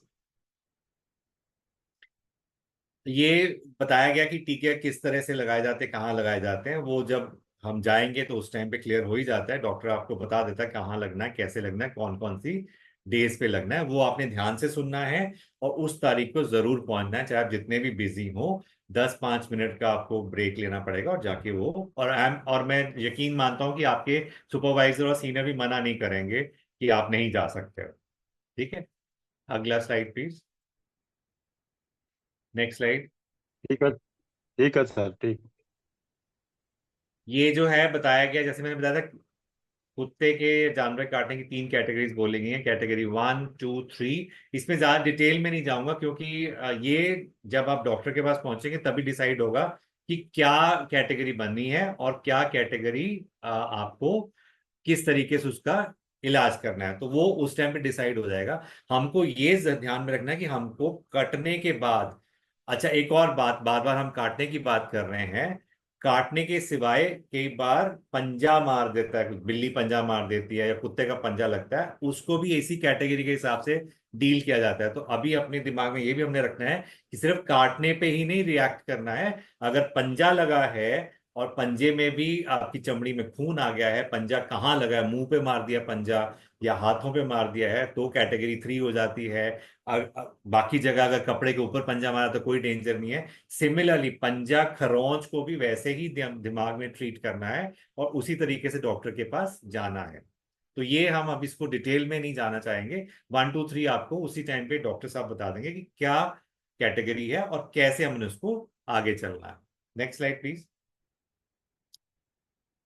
ये बताया गया कि टीके किस तरह से लगाए जाते हैं, कहाँ लगाए जाते हैं, वो जब हम जाएंगे तो उस टाइम पे क्लियर हो ही जाता है, डॉक्टर आपको बता देता है कहाँ लगना है, कैसे लगना है, कौन कौन सी डेज पे लगना है, वो आपने ध्यान से सुनना है और उस तारीख को जरूर पहुंचना है, चाहे आप जितने भी बिजी हो। 10-5 मिनट का आपको ब्रेक लेना पड़ेगा और जाके वो, और मैं यकीन मानता हूँ कि आपके सुपरवाइजर और सीनियर भी मना नहीं करेंगे कि आप नहीं जा सकते हो। ठीक है, अगला स्लाइड प्लीज। Next slide. ठीक है सर, ठीक। ये जो है बताया गया, जैसे मैंने बताया था, कुत्ते के जानवर काटने की 3 कैटेगरीज बोली गई हैं, कैटेगरी 1, 2, 3। इसमें ज्यादा डिटेल में नहीं जाऊंगा क्योंकि ये जब आप डॉक्टर के पास पहुंचेंगे तभी डिसाइड होगा कि क्या कैटेगरी बननी है और क्या कैटेगरी आपको किस तरीके से उसका इलाज करना है, तो वो उस टाइम पे डिसाइड हो जाएगा। हमको ये ध्यान में रखना है कि हमको कटने के बाद, अच्छा एक और बात, बार बार हम काटने की बात कर रहे हैं, काटने के सिवाय कई बार पंजा मार देता है, कुछ बिल्ली पंजा मार देती है या कुत्ते का पंजा लगता है, उसको भी इसी कैटेगरी के हिसाब से डील किया जाता है। तो अभी अपने दिमाग में ये भी हमने रखना है कि सिर्फ काटने पे ही नहीं रिएक्ट करना है, अगर पंजा लगा है और पंजे में भी आपकी चमड़ी में खून आ गया है, पंजा कहाँ लगा है, मुंह पे मार दिया पंजा या हाथों पे मार दिया है, तो कैटेगरी 3 हो जाती है। बाकी जगह अगर कपड़े के ऊपर पंजा मारा तो कोई डेंजर नहीं है। सिमिलरली पंजा खरोंच को भी वैसे ही दिमाग में ट्रीट करना है और उसी तरीके से डॉक्टर के पास जाना है। तो ये हम अब इसको डिटेल में नहीं जाना चाहेंगे, 1, 2, 3 आपको उसी टाइम पे डॉक्टर साहब बता देंगे कि क्या कैटेगरी है और कैसे हमने उसको आगे चलना है। Next slide please.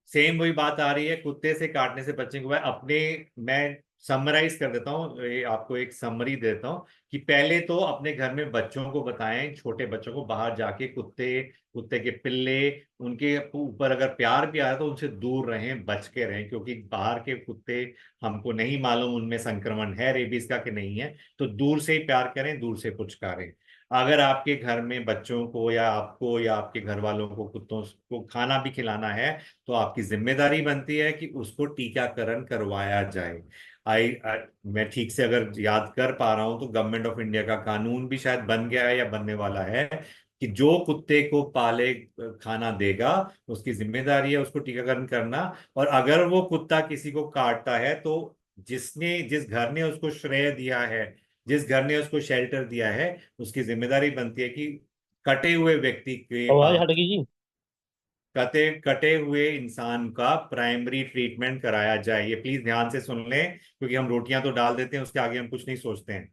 सेम वही बात आ रही है, कुत्ते से काटने से बचने के बाद अपने, मैं समराइज कर देता हूँ, ये आपको एक समरी देता हूँ कि पहले तो अपने घर में बच्चों को बताएं, छोटे बच्चों को बाहर जाके कुत्ते, कुत्ते के पिल्ले, उनके ऊपर अगर प्यार भी आ रहा है तो उनसे दूर रहें, बच के रहें, क्योंकि बाहर के कुत्ते हमको नहीं मालूम उनमें संक्रमण है रेबीज का कि नहीं है, तो दूर से ही प्यार करें, दूर से पुचकारें। अगर आपके घर में बच्चों को या आपको या आपके घर वालों को कुत्तों को खाना भी खिलाना है तो आपकी जिम्मेदारी बनती है कि उसको टीकाकरण करवाया जाए। मैं ठीक से अगर याद कर पा रहा हूं तो गवर्नमेंट ऑफ इंडिया का कानून भी शायद बन गया है या बनने वाला है कि जो कुत्ते को पाले खाना देगा उसकी जिम्मेदारी है उसको टीकाकरण करना। और अगर वो कुत्ता किसी को काटता है तो जिसने, जिस घर ने उसको श्रेय दिया है, जिस घर ने उसको शेल्टर दिया है, उसकी जिम्मेदारी बनती है कि कटे हुए व्यक्ति के आवाज हट गई जी। कटे कटे हुए इंसान का प्राइमरी ट्रीटमेंट कराया जाए। ये प्लीज ध्यान से सुन लें क्योंकि हम रोटियां तो डाल देते हैं, उसके आगे हम कुछ नहीं सोचते हैं।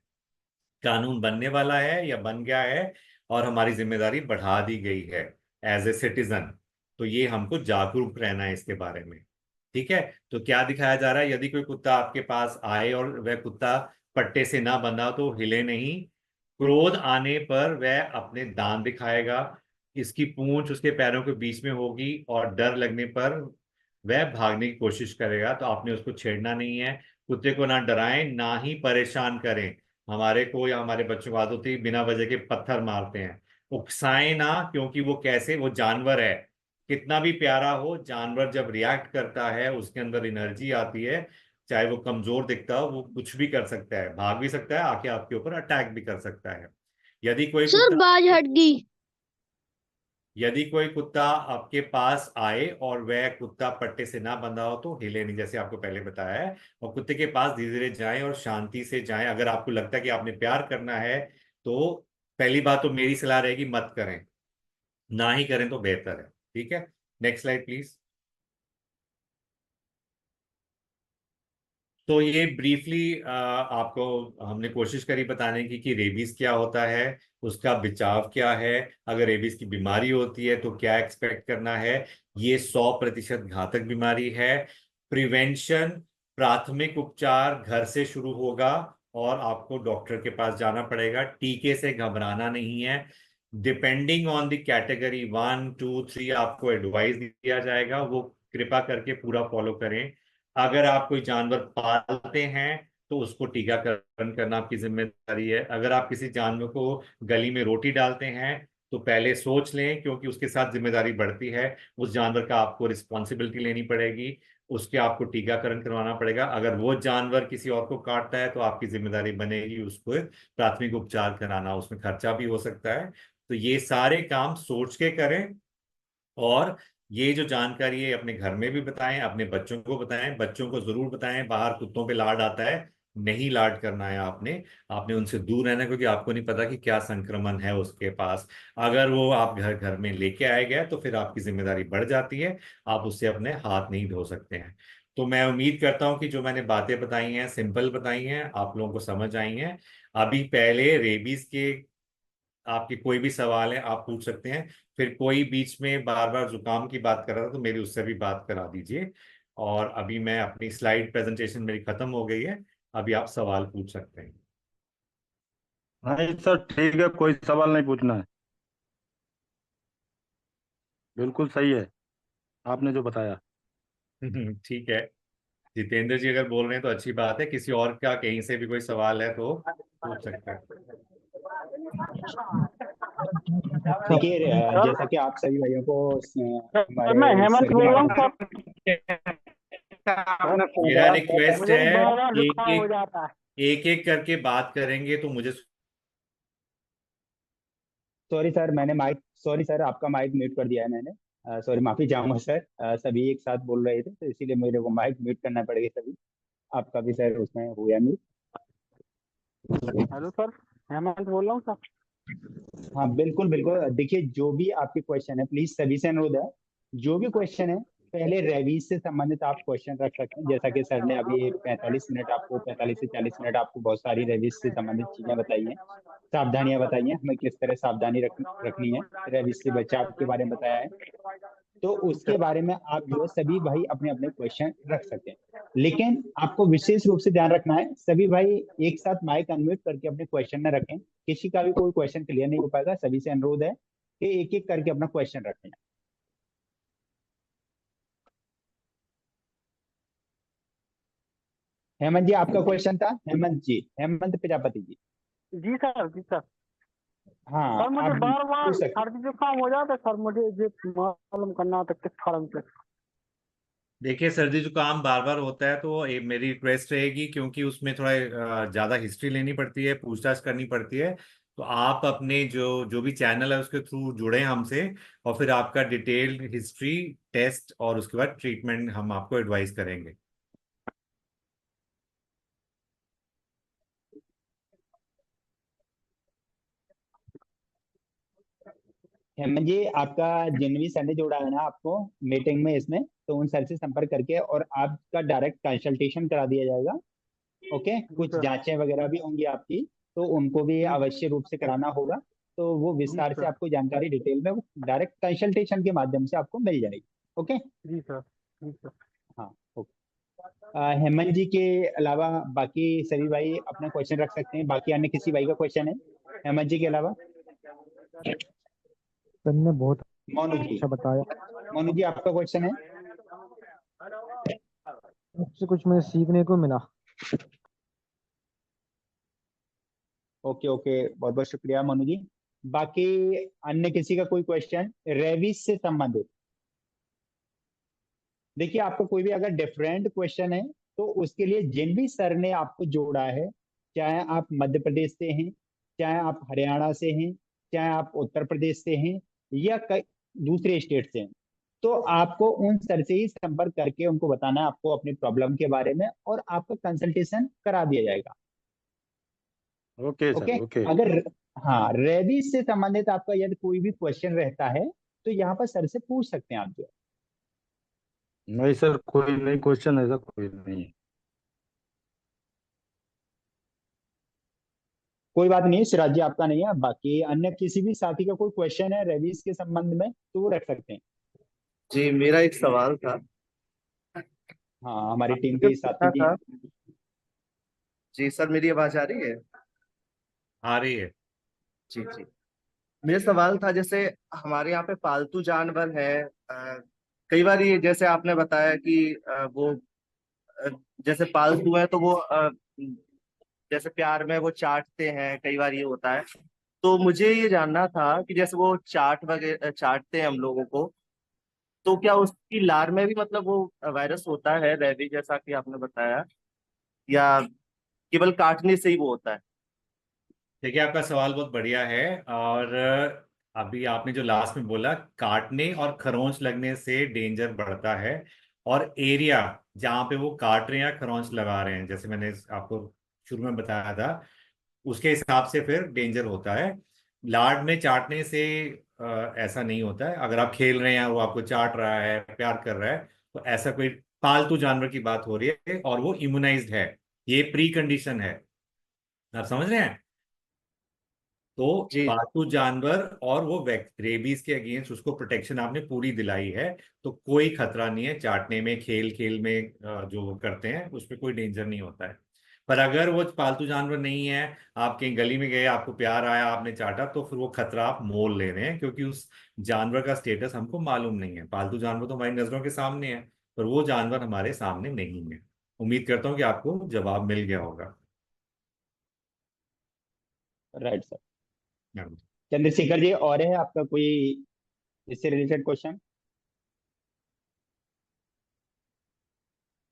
कानून बनने वाला है या बन गया है और हमारी जिम्मेदारी बढ़ा दी गई है एज ए सिटीजन, तो ये हमको जागरूक रहना है इसके बारे में। ठीक है, तो क्या दिखाया जा रहा है, यदि कोई कुत्ता आपके पास आए और वह कुत्ता पट्टे से ना बंधा हो तो हिले नहीं, क्रोध आने पर वह अपने दांत दिखाएगा, इसकी पूंछ उसके पैरों के बीच में होगी और डर लगने पर वह भागने की कोशिश करेगा, तो आपने उसको छेड़ना नहीं है। कुत्ते को ना डराएं ना ही परेशान करें। हमारे को या हमारे बच्चों को आदत होती है बिना वजह के पत्थर मारते हैं, उकसाएं ना, क्योंकि वो कैसे, वो जानवर है, कितना भी प्यारा हो जानवर जब रिएक्ट करता है उसके अंदर एनर्जी आती है, चाहे वो कमजोर दिखता हो वो कुछ भी कर सकता है, भाग भी सकता है, आके आपके ऊपर अटैक भी कर सकता है। यदि कोई सर कुत्ता बाज हट गई। यदि कोई कुत्ता आपके पास आए और वह कुत्ता पट्टे से ना बंधा हो तो हिले नहीं, जैसे आपको पहले बताया है, और कुत्ते के पास धीरे धीरे जाएं और शांति से जाएं। अगर आपको लगता है कि आपने प्यार करना है तो पहली बात तो मेरी सलाह रहेगी मत करें, ना ही करें तो बेहतर है। ठीक है, नेक्स्ट स्लाइड प्लीज। तो ये ब्रीफली आपको हमने कोशिश करी बताने की कि रेबीज क्या होता है, उसका बचाव क्या है, अगर रेबीज की बीमारी होती है तो क्या एक्सपेक्ट करना है। ये 100% घातक बीमारी है। प्रिवेंशन, प्राथमिक उपचार घर से शुरू होगा और आपको डॉक्टर के पास जाना पड़ेगा। टीके से घबराना नहीं है। डिपेंडिंग ऑन द कैटेगरी 1, 2, 3 आपको एडवाइस दिया जाएगा, वो कृपा करके पूरा फॉलो करें। अगर आप कोई जानवर पालते हैं तो उसको टीकाकरण करना आपकी जिम्मेदारी है। अगर आप किसी जानवर को गली में रोटी डालते हैं तो पहले सोच लें, क्योंकि उसके साथ जिम्मेदारी बढ़ती है। उस जानवर का आपको रिस्पॉन्सिबिलिटी लेनी पड़ेगी, उसके आपको टीकाकरण करवाना पड़ेगा। अगर वो जानवर किसी और को काटता है तो आपकी जिम्मेदारी बनेगी उसको प्राथमिक उपचार कराना, उसमें खर्चा भी हो सकता है। तो ये सारे काम सोच के करें। और ये जो जानकारी है अपने घर में भी बताएं, अपने बच्चों को बताएं। बच्चों को जरूर बताएं, बाहर कुत्तों पे लाड आता है, नहीं लाड करना है आपने। आपने उनसे दूर रहना है, क्योंकि आपको नहीं पता कि क्या संक्रमण है उसके पास। अगर वो आप घर घर में लेके आए गए तो फिर आपकी जिम्मेदारी बढ़ जाती है, आप उससे अपने हाथ नहीं धो सकते हैं। तो मैं उम्मीद करता हूं कि जो मैंने बातें बताई हैं, सिंपल बताई हैं, आप लोगों को समझ आई हैं। अभी पहले रेबीज के आपके कोई भी सवाल है आप पूछ सकते हैं। फिर कोई बीच में बार बार जुकाम की बात कर रहा था तो मेरी उससे भी बात करा दीजिए। और अभी मैं अपनी स्लाइड प्रेजेंटेशन मेरी खत्म हो गई है, अभी आप सवाल पूछ सकते हैं। नहीं सर, ठीक है, कोई सवाल नहीं पूछना है। बिल्कुल सही है आपने जो बताया। ठीक है। जितेंद्र जी अगर बोल रहे हैं तो अच्छी बात है, किसी और का कहीं से भी कोई सवाल है तो पूछ सकते हैं। देखिए सर जैसा कि आप सभी भाइयों को सर, मैं हमारे हेमंत सभी बोल रहा हूँ माता सर। सर, मेरा रिक्वेस्ट मुझे है, बार बार एक जुकाम हो एक जाता है। एक एक करके बात करेंगे तो मुझे। सॉरी सर, मैंने माइक सॉरी सर, आपका माइक म्यूट कर दिया है मैंने। सॉरी, माफी चाहूंगा सर। सभी एक साथ बोल रहे थे तो इसीलिए मेरे को माइक म्यूट करना पड़ेगा सभी। आपका भी सर उसमें हो गया म्यूट। हेलो सर, हेमंत बोल रहा हूँ सर। हाँ बिल्कुल बिल्कुल, देखिए जो भी आपके क्वेश्चन है प्लीज सभी से अनुरोध है, जो भी क्वेश्चन है पहले रेबीज से संबंधित आप क्वेश्चन रख सकते हैं। जैसा कि सर ने अभी 45 से 40 मिनट आपको बहुत सारी रेबीज से संबंधित चीजें बताई हैं, सावधानियां बताई हैं, हमें किस तरह सावधानी रखनी है, रेबीज से बचाव के बारे में बताया है। तो उसके बारे में आप जो है सभी भाई अपने अपने क्वेश्चन रख सकते हैं। लेकिन आपको विशेष रूप से ध्यान रखना है, सभी भाई एक साथ माइक अनम्यूट करके अपने क्वेश्चन न रखें। किसी का भी कोई क्वेश्चन क्लियर नहीं हो पाएगा, सभी से अनुरोध है कि एक एक करके अपना क्वेश्चन रखें। हेमंत जी, आपका क्वेश्चन था, हेमंत जी, हेमंत प्रजापति जी। जी सर, जी सर। हाँ, सर मुझे आप बार बार पूछ सकते सर्दी जुकाम हो जाता है सर, मुझे ये मालूम करना था किस कारण से। देखिए, सर्दी जुकाम बार बार होता है तो मेरी रिक्वेस्ट रहेगी, क्योंकि उसमें थोड़ा ज्यादा हिस्ट्री लेनी पड़ती है, पूछताछ करनी पड़ती है। तो आप अपने जो जो भी चैनल है उसके थ्रू जुड़े हमसे, और फिर आपका डिटेल्ड हिस्ट्री टेस्ट और उसके बाद ट्रीटमेंट हम आपको एडवाइस करेंगे। हेमंत जी, आपका जिन भी सर ने जोड़ा है ना आपको मीटिंग में इसमें, तो उन सर से संपर्क करके और आपका डायरेक्ट कंसल्टेशन करा दिया जाएगा। ओके, जी कुछ सर। जांचें वगैरह भी होंगी आपकी, तो उनको भी जी अवश्य रूप से कराना होगा। तो वो जी विस्तार से सर। आपको जानकारी डिटेल में डायरेक्ट कंसल्टेशन के माध्यम से आपको मिल जाएगी। ओके। जी सर। जी सर। हाँ ओके। हेमंत जी के अलावा बाकी सभी भाई अपना क्वेश्चन रख सकते हैं। बाकी अन्य किसी भाई का क्वेश्चन है हेमंत जी के अलावा? सर ने बहुत मोनू जी, अच्छा बताया। मोनू जी आपका क्वेश्चन है? आपसे कुछ मुझे सीखने को मिला। ओके ओके, बहुत बहुत शुक्रिया मोनू जी। बाकी अन्य किसी का कोई क्वेश्चन रेबीज से संबंधित? देखिए, आपको कोई भी अगर डिफरेंट क्वेश्चन है तो उसके लिए जिन भी सर ने आपको जोड़ा है, चाहे आप मध्य प्रदेश से हैं, चाहे आप हरियाणा से हैं, चाहे आप उत्तर प्रदेश से हैं, या कई दूसरे स्टेट से हैं, तो आपको उन सर से ही संपर्क करके उनको बताना है आपको अपनी प्रॉब्लम के बारे में, और आपका कंसल्टेशन करा दिया जाएगा। Okay okay. Sir, okay. अगर हाँ, रेबीज से संबंधित आपका यदि कोई भी क्वेश्चन रहता है तो यहाँ पर सर से पूछ सकते हैं आप जो। नहीं सर, कोई नहीं, क्वेश्चन ऐसा कोई नहीं है। कोई बात नहीं सिराज जी, आपका नहीं है। बाकी अन्य किसी भी साथी का कोई क्वेश्चन है रेबीज के संबंध में तो वो रख सकते हैं। जी मेरा एक सवाल था। हाँ, हमारी टीम मुझे के साथी पूछना भी था। हैं। जी सर, मेरी आवाज आ रही है? आ रही है। जी जी। मेरा सवाल था, जैसे हमारे यहाँ पे पालतू जानवर है। अ, कई बार ये जैसे आपने बताया कि वो अ, जैसे पालतू है तो वो जैसे प्यार में वो चाटते हैं, कई बार ये होता है। तो मुझे ये जानना था कि जैसे वो चाट वगैरह चाटते हैं हम लोगों को, तो क्या उसकी लार में भी मतलब वो वायरस होता है रेबीज जैसा कि आपने बताया, या केवल काटने से ही वो होता है? देखिए, आपका सवाल बहुत बढ़िया है। और अभी आपने जो लास्ट में बोला, काटने और खरोंच लगने से डेंजर बढ़ता है। और एरिया जहाँ पे वो काट रहे हैं या खरोंच लगा रहे हैं, जैसे मैंने आपको शुरू में बताया था, उसके हिसाब से फिर डेंजर होता है। लाड में चाटने से ऐसा नहीं होता है। अगर आप खेल रहे हैं, वो आपको चाट रहा है, प्यार कर रहा है, तो ऐसा कोई पालतू जानवर की बात हो रही है और वो इम्यूनाइज्ड है। ये प्री कंडीशन है। आप समझ रहे हैं? तो जी पालतू जानवर और वो रेबीज के अगेंस्ट उसको प्रोटेक्शन आपने पूरी दिलाई है। तो कोई खतरा नहीं है चाटने में, खेल खेल में जो वो करते हैं उसमें कोई डेंजर नहीं होता है। पर अगर वो पालतू जानवर नहीं है, आप कहीं गली में गए, आपको प्यार आया, आपने चाटा, तो फिर वो खतरा आप मोल ले रहे हैं, क्योंकि उस जानवर का स्टेटस हमको मालूम नहीं है। पालतू जानवर तो हमारी नजरों के सामने है, पर वो जानवर हमारे सामने नहीं है। उम्मीद करता हूँ कि आपको जवाब मिल गया होगा। Right sir. चंद्रशेखर जी, और है आपका कोई इससे रिलेटेड क्वेश्चन?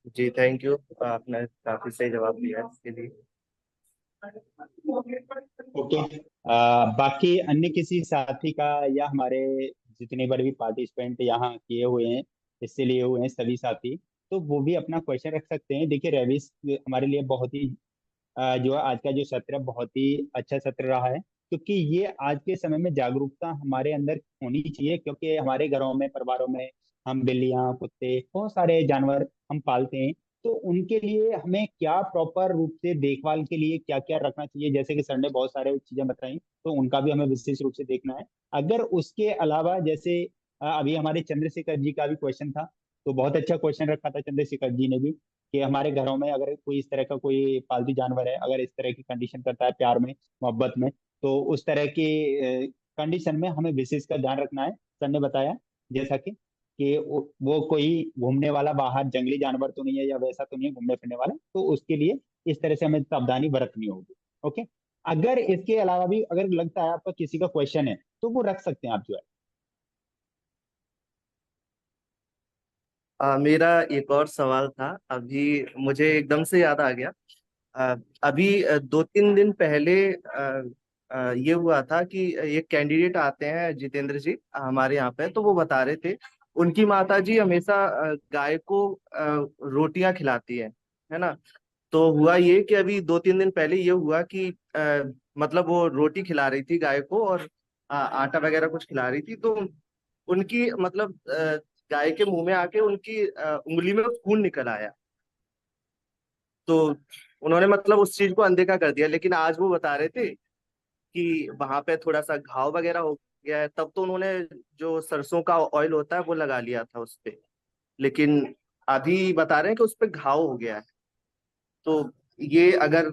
जी, थैंक यू। आपने काफी सही जवाब दिया है इसके लिए। ओके। बाकी अन्य किसी साथी का या हमारे जितने बार भी पार्टिसिपेंट यहाँ किए हुए हैं, हिस्से लिए हुए हैं सभी साथी, तो वो भी अपना क्वेश्चन रख सकते हैं। देखिए रेबिस हमारे लिए बहुत ही जो आज का जो सत्र है बहुत ही अच्छा सत्र रहा है, क्योंकि ये आज के समय में जागरूकता हमारे अंदर होनी चाहिए। क्योंकि हमारे घरों में, परिवारों में हम बिल्लियां, कुत्ते, बहुत सारे जानवर हम पालते हैं। तो उनके लिए हमें क्या प्रॉपर रूप से देखभाल के लिए क्या क्या रखना चाहिए, जैसे कि सर ने बहुत सारे चीजें बताई, तो उनका भी हमें विशेष रूप से देखना है। अगर उसके अलावा जैसे अभी हमारे चंद्रशेखर जी का भी क्वेश्चन था, तो बहुत अच्छा क्वेश्चन रखा था चंद्रशेखर जी ने भी, कि हमारे घरों में अगर कोई इस तरह का कोई पालतू जानवर है, अगर इस तरह की कंडीशन करता है प्यार में, मोहब्बत में, तो उस तरह की कंडीशन में हमें विशेष का ध्यान रखना है। सर ने बताया जैसा कि वो कोई घूमने वाला बाहर जंगली जानवर तो नहीं है, या वैसा तो नहीं है घूमने फिरने वाला, तो उसके लिए इस तरह से हमें सावधानी बरतनी होगी। ओके। अगर इसके अलावा भी अगर लगता है आपका किसी का क्वेश्चन है तो वो रख सकते हैं आप, जो है। मेरा एक और सवाल था, अभी मुझे एकदम से याद आ गया। अभी 2-3 दिन पहले ये हुआ था कि एक कैंडिडेट आते हैं, जितेंद्र जी, हमारे यहाँ पे, तो वो बता रहे थे उनकी माता जी हमेशा गाय को रोटियां खिलाती है ना। तो हुआ ये कि अभी 2-3 दिन पहले ये हुआ कि मतलब वो रोटी खिला रही थी गाय को, और आटा वगैरह कुछ खिला रही थी, तो उनकी मतलब गाय के मुंह में आके उनकी उंगली में खून निकल आया। तो उन्होंने मतलब उस चीज को अनदेखा कर दिया, लेकिन आज वो बता रहे थे कि वहां पे थोड़ा सा घाव वगैरह हो गया है, तब तो उन्होंने जो सरसों का ऑयल होता है वो लगा लिया था उस पे। लेकिन अभी बता रहे हैं कि उस पे घाव हो गया है। तो ये अगर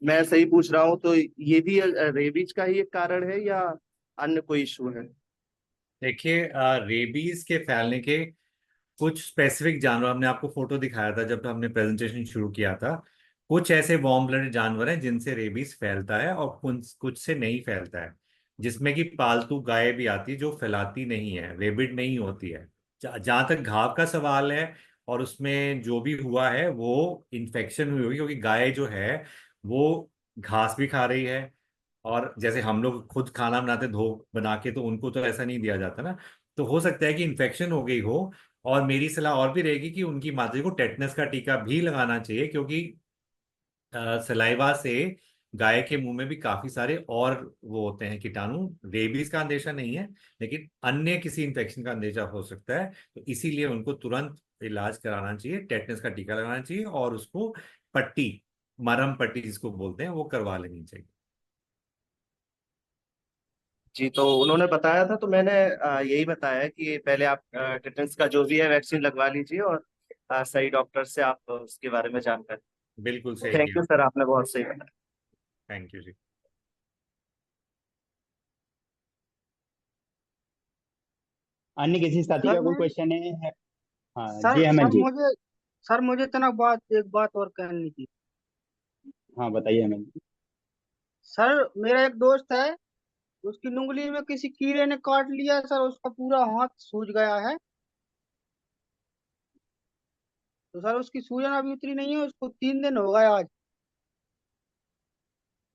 मैं सही पूछ रहा हूँ तो ये भी रेबीज का ही एक कारण है, या अन्य कोई इशू है? देखिए, रेबीज के फैलने के कुछ स्पेसिफिक जानवर, हमने आपको फोटो दिखाया था जब हमने प्रेजेंटेशन शुरू किया था। कुछ ऐसे वार्म ब्लडेड जानवर हैं जिनसे रेबीज फैलता है, और कुछ कुछ से नहीं फैलता है। जिसमें कि पालतू गाय भी आती है जो फैलाती नहीं है, रेबिड नहीं होती है। जहां तक घाव का सवाल है, और उसमें जो भी हुआ है वो इन्फेक्शन हुई होगी, क्योंकि गाय जो है वो घास भी खा रही है। और जैसे हम लोग खुद खाना बनाते धो बना के, तो उनको तो ऐसा नहीं दिया जाता ना। तो हो सकता है कि इन्फेक्शन हो गई हो। और मेरी सलाह और भी रहेगी कि उनकी माता को टेटनस का टीका भी लगाना चाहिए, क्योंकि सलाइवा से गाय के मुंह में भी काफी सारे और वो होते हैं कीटाणु। रेबीज का अंदेशा नहीं है, लेकिन अन्य किसी इन्फेक्शन का अंदेशा हो सकता है। तो इसीलिए उनको तुरंत इलाज कराना चाहिए, टेटनस का टीका लगाना चाहिए, और उसको पट्टी मरहम पट्टी जिसको बोलते हैं वो करवा लेनी चाहिए। जी, तो उन्होंने बताया था, तो मैंने यही बताया कि पहले आप टिटेनस का जो भी है वैक्सीन लगवा लीजिए, और सही डॉक्टर से आप उसके बारे में जानकारी। बिल्कुल सही थैंक किया। यू सर, आपने बहुत सही बताया। थैंक यू जी। अन्य किसी साथी सर का कोई मैं क्वेश्चन है? हाँ सर जी हेमंत सर जी। मुझे सर मुझे इतना एक बात और कहनी थी। हाँ बताइए हेमंत जी। सर मेरा एक दोस्त है, उसकी उंगली में किसी कीड़े ने काट लिया सर, उसका पूरा हाथ सूज गया है। तो सर उसकी सूजन अभी उतरी नहीं है, उसको 3 दिन हो गए आज।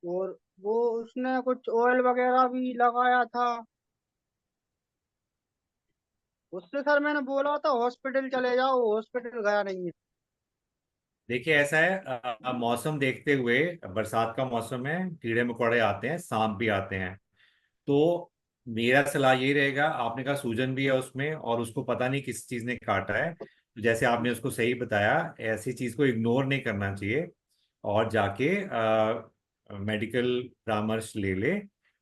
और वो उसने कुछ ऑयल वगैरह भी लगाया था। उससे सर मैंने बोला था हॉस्पिटल चले जाओ, हॉस्पिटल गया नहीं है। देखिए ऐसा है, मौसम देखते हुए, बरसात का मौसम है, कीड़े मकोड़े आते हैं, सांप भी आते हैं। तो मेरा सलाह यही रहेगा, आपने कहा सूजन भी है उसमें और उसको पता नहीं किस चीज ने काटा है, तो जैसे आपने उसको सही बताया, ऐसी चीज को इग्नोर नहीं करना चाहिए और जाके मेडिकल परामर्श ले ले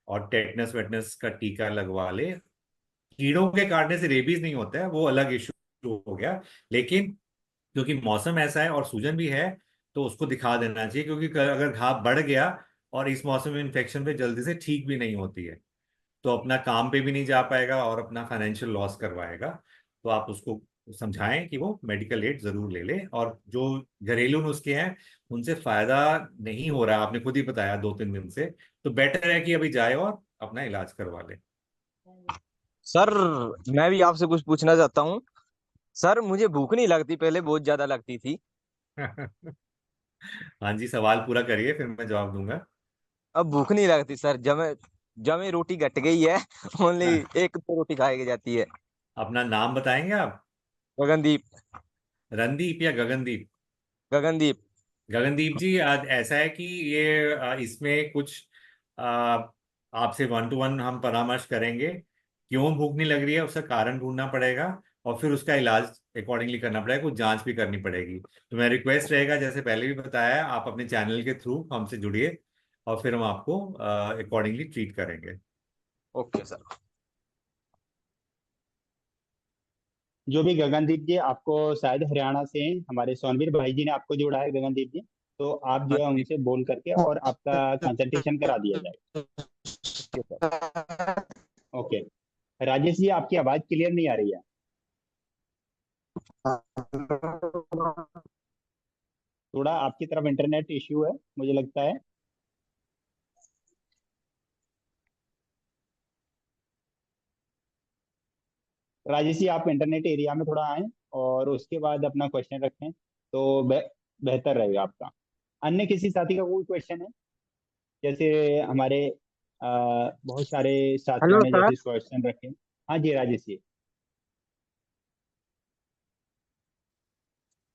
और टेटनस वेटनस का टीका लगवा ले। कीड़ों के काटने से रेबीज नहीं होता है, वो अलग इशू हो गया। लेकिन क्योंकि मौसम ऐसा है और सूजन भी है, तो उसको दिखा देना चाहिए, क्योंकि अगर घाव बढ़ गया और इस मौसम में इन्फेक्शन पे जल्दी से ठीक भी नहीं होती है, तो अपना काम पे भी नहीं जा पाएगा और अपना फाइनेंशियल लॉस करवाएगा। तो आप उसको समझाएं कि वो मेडिकल एड जरूर ले ले, और जो घरेलू नुस्खे हैं उनसे फायदा नहीं हो रहा है, आपने खुद ही बताया 2-3 दिन से, तो बेटर है कि अभी जाए और अपना इलाज करवा ले। सर मैं भी आपसे कुछ पूछना चाहता हूँ। सर मुझे भूख नहीं लगती, पहले बहुत ज्यादा लगती थी। हाँ जी, सवाल पूरा करिए फिर मैं जवाब दूंगा। अब भूख नहीं लगती सर, जमे जमे रोटी घट गई है। ओनली एक दो रोटी खाई जाती है। अपना नाम बताएंगे आप? गगनदीप। रणदीप या गगनदीप? गगनदीप। गगनदीप जी, आज ऐसा है कि ये इसमें कुछ आ, आपसे 1-to-1 हम परामर्श करेंगे। क्यों भूख नहीं लग रही है उसका कारण ढूंढना पड़ेगा, और फिर उसका इलाज अकॉर्डिंगली करना पड़ेगा, कुछ जांच भी करनी पड़ेगी। तो मैं रिक्वेस्ट रहेगा, जैसे पहले भी बताया है, आप अपने चैनल के थ्रू हमसे जुड़िए और फिर हम आपको अकॉर्डिंगली ट्रीट करेंगे। Okay sir. जो भी गगनदीप जी, आपको शायद हरियाणा से हमारे सोनवीर भाई जी ने आपको जोड़ा है गगनदीप जी। तो आप हाँ जो है जी। उनसे बोल करके और आपका कंसल्टेशन करा दिया जाए। Okay sir. Okay. Rajesh ji, आपकी आवाज क्लियर नहीं आ रही है। थोड़ा आपकी तरफ इंटरनेट इश्यू है मुझे लगता है। राजेश जी, आप इंटरनेट एरिया में थोड़ा आएं और उसके बाद अपना क्वेश्चन रखें तो बेहतर रहेगा आपका। अन्य किसी साथी का कोई क्वेश्चन है? जैसे हमारे बहुत सारे साथियों हेलो ने सर। जैसे क्वेश्चन रखे। हाँ जी राजेश जी।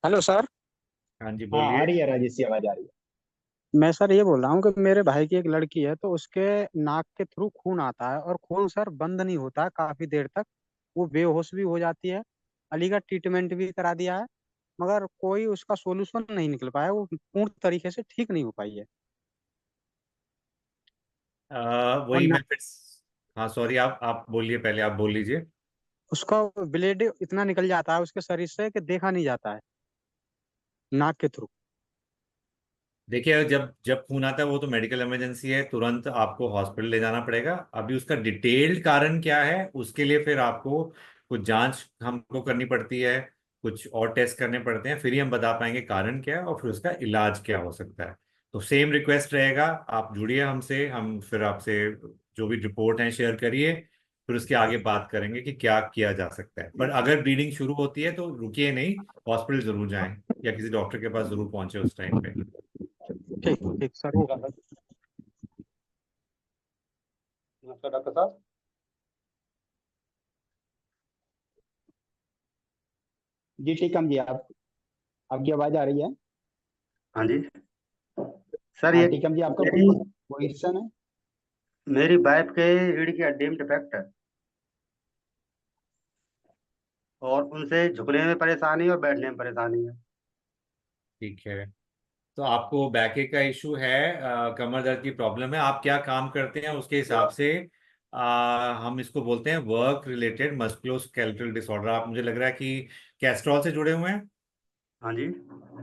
Hello sir. हाँ जी, हाँ आ बोलिए। रही है राजेश जी, आवाज आ रही है। मैं सर ये बोल रहा हूँ कि मेरे भाई की एक लड़की है, तो उसके नाक के थ्रू खून आता है और खून सर बंद नहीं होता है काफी देर तक। वो बेहोश भी हो जाती है। अलीगढ़ ट्रीटमेंट भी करा दिया है, मगर कोई उसका सोल्यूशन नहीं निकल पाया, वो पूर्ण तरीके से ठीक नहीं हो पाई है। और वही मैं फिर, हाँ सॉरी, आप बोलिए, पहले आप बोल लीजिए। उसका ब्लेड इतना निकल जाता है उसके शरीर से कि देखा नहीं जाता है नाक के थ्रू। देखिए, जब जब खून आता है वो तो मेडिकल इमरजेंसी है, तुरंत आपको हॉस्पिटल ले जाना पड़ेगा। अभी उसका डिटेल्ड कारण क्या है उसके लिए फिर आपको कुछ जांच हमको करनी पड़ती है, कुछ और टेस्ट करने पड़ते हैं, फिर ही हम बता पाएंगे कारण क्या है और फिर उसका इलाज क्या हो सकता है। तो सेम रिक्वेस्ट रहेगा, आप जुड़िए हमसे, हम फिर आपसे जो भी रिपोर्ट है शेयर करिए, फिर उसके आगे बात करेंगे कि क्या किया जा सकता है। बट अगर ब्लीडिंग शुरू होती है तो रुकिए नहीं, हॉस्पिटल जरूर जाएं या किसी डॉक्टर के पास जरूर पहुंचे उस टाइम पे। ठीक ठीक सर, वो नमस्कार डॉक्टर साहब। जी ठीक हम जी, आप आपकी आवाज आ रही है। हाँ जी सर, हाँ ये टीकम जी, आपका मेरी कोई क्वेश्चन है? मेरी वाइफ के रीढ़ की हड्डी में डिफेक्ट है, और उनसे झुकने में परेशानी और बैठने में परेशानी है। ठीक है, तो आपको बैक का इशू है, कमर दर्द की प्रॉब्लम है, आप क्या काम करते हैं उसके हिसाब से हम इसको बोलते हैं वर्क रिलेटेड मस्कुलोस्केलेटल डिसऑर्डर। आप, मुझे लग रहा है कि कैस्ट्रॉल से जुड़े हुए हैं। हाँ जी,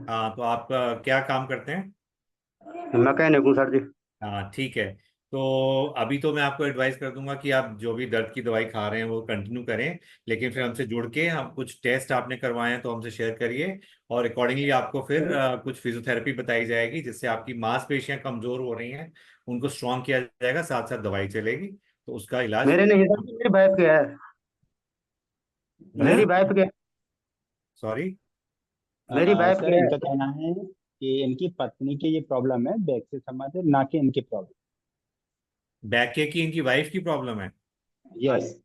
हाँ, तो आप क्या काम करते हैं? मैकेनिक हूँ सर जी। हाँ, ठीक है। तो अभी तो मैं आपको एडवाइस कर दूंगा कि आप जो भी दर्द की दवाई खा रहे हैं वो कंटिन्यू करें, लेकिन फिर हमसे जुड़ के हम कुछ टेस्ट आपने करवाए हैं तो हमसे शेयर करिए, और अकॉर्डिंगली आपको फिर कुछ फिजियोथेरेपी बताई जाएगी जिससे आपकी मांसपेशियां कमजोर हो रही हैं उनको स्ट्रांग किया जाएगा, साथ साथ दवाई चलेगी, तो उसका इलाज। मेरे नहीं सर, मेरी वाइफ के है। मेरी वाइफ के सॉरी। मेरी वाइफ सर के है। इनका कहना है कि इनकी पत्नी की ये प्रॉब्लम है बैक से संबंधित, ना कि इनकी प्रॉब्लम। बैक की इनकी वाइफ की प्रॉब्लम है। यस।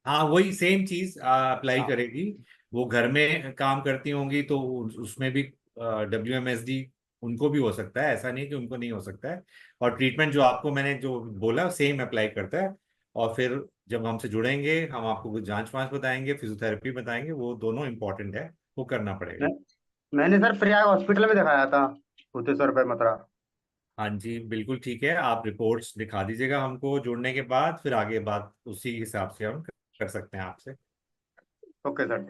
हाँ, वही सेम चीज अप्लाई करेगी। वो घर में काम करती होंगी तो उसमें भी WMSD उनको भी हो सकता है, ऐसा नहीं कि उनको नहीं हो सकता है। और ट्रीटमेंट जो आपको मैंने जो बोला सेम अप्लाई करता है। और फिर जब हमसे जुड़ेंगे हम आपको कुछ जांच वांच बताएंगे, फिजियोथेरेपी बताएंगे, वो दोनों इंपॉर्टेंट है, वो करना पड़ेगा। मैं, मैंने सर प्रयाग हॉस्पिटल में दिखाया था, 32 रुपये मथुरा। हाँ जी, बिल्कुल ठीक है। आप रिपोर्ट्स दिखा दीजिएगा हमको जुड़ने के बाद, फिर आगे बात उसी हिसाब से हम कर सकते हैं आपसे। Okay sir.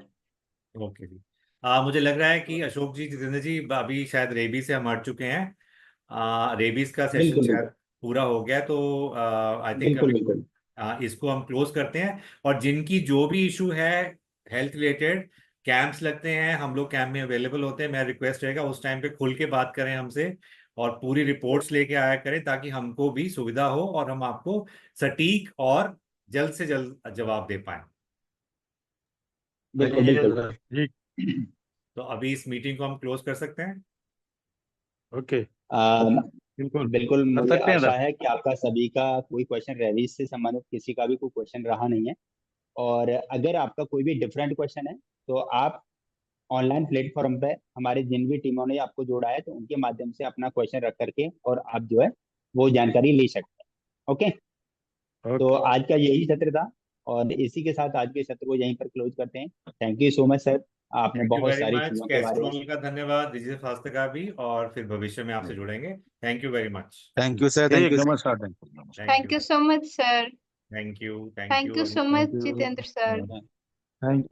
ओके जी। मुझे लग रहा है कि अशोक जी, जितेंद्र जी, अभी शायद रेबीज से हम हट चुके हैं। रेबीज का सेशन बिल्कुल शायद बिल्कुल पूरा हो गया, तो आई थिंक बिल्कुल अभी बिल्कुल। इसको हम क्लोज करते हैं। और जिनकी जो भी इशू है हेल्थ रिलेटेड, कैंप्स लगते हैं, हम लोग कैंप में अवेलेबल होते हैं, मेरा रिक्वेस्ट रहेगा उस टाइम पे खुल के बात करें हमसे, और पूरी रिपोर्ट्स लेके आया करें ताकि हमको भी सुविधा हो और हम आपको सटीक और जल्द से जल्द जवाब दे पाएं। हाँ बिल्कुल जी बिल्कुल। सर, ठीक। तो अभी इस मीटिंग को हम क्लोज कर सकते हैं। ओके, आ, बिल्कुल बिल्कुल कर मुझे सकते हैं आशा सर। है कि आपका सभी का कोई क्वेश्चन रेबीज से संबंधित किसी का भी कोई क्वेश्चन रहा नहीं है। और अगर आपका कोई भी डिफरेंट क्वेश्चन है तो आप ऑनलाइन प्लेटफॉर्म पे हमारे जिन भी टीमों ने आपको जोड़ा है तो उनके माध्यम से अपना क्वेश्चन रख करके और आप जो है वो जानकारी ले सकते हैं। ओके। तो ओके, आज का यही सत्र था, और इसी के साथ आज के सत्र को यहीं पर क्लोज करते हैं। Thank you so much sir, आपने थैंक यू बहुत वेरी सारी मच, चीजों के बारे में। कैस्ट्रॉल का धन्यवाद, डिजिटल स्वास्थ्य का भी, और फिर भविष्य में आपसे जुड़ेंगे। Thank you very much. Thank you sir, thank ठीक, यू। नमस्कार, थैंक यू, नमस्कार। Thank thank you. You so much sir. Thank you. Thank thank you. You so thank much you, Jitendra sir. Thank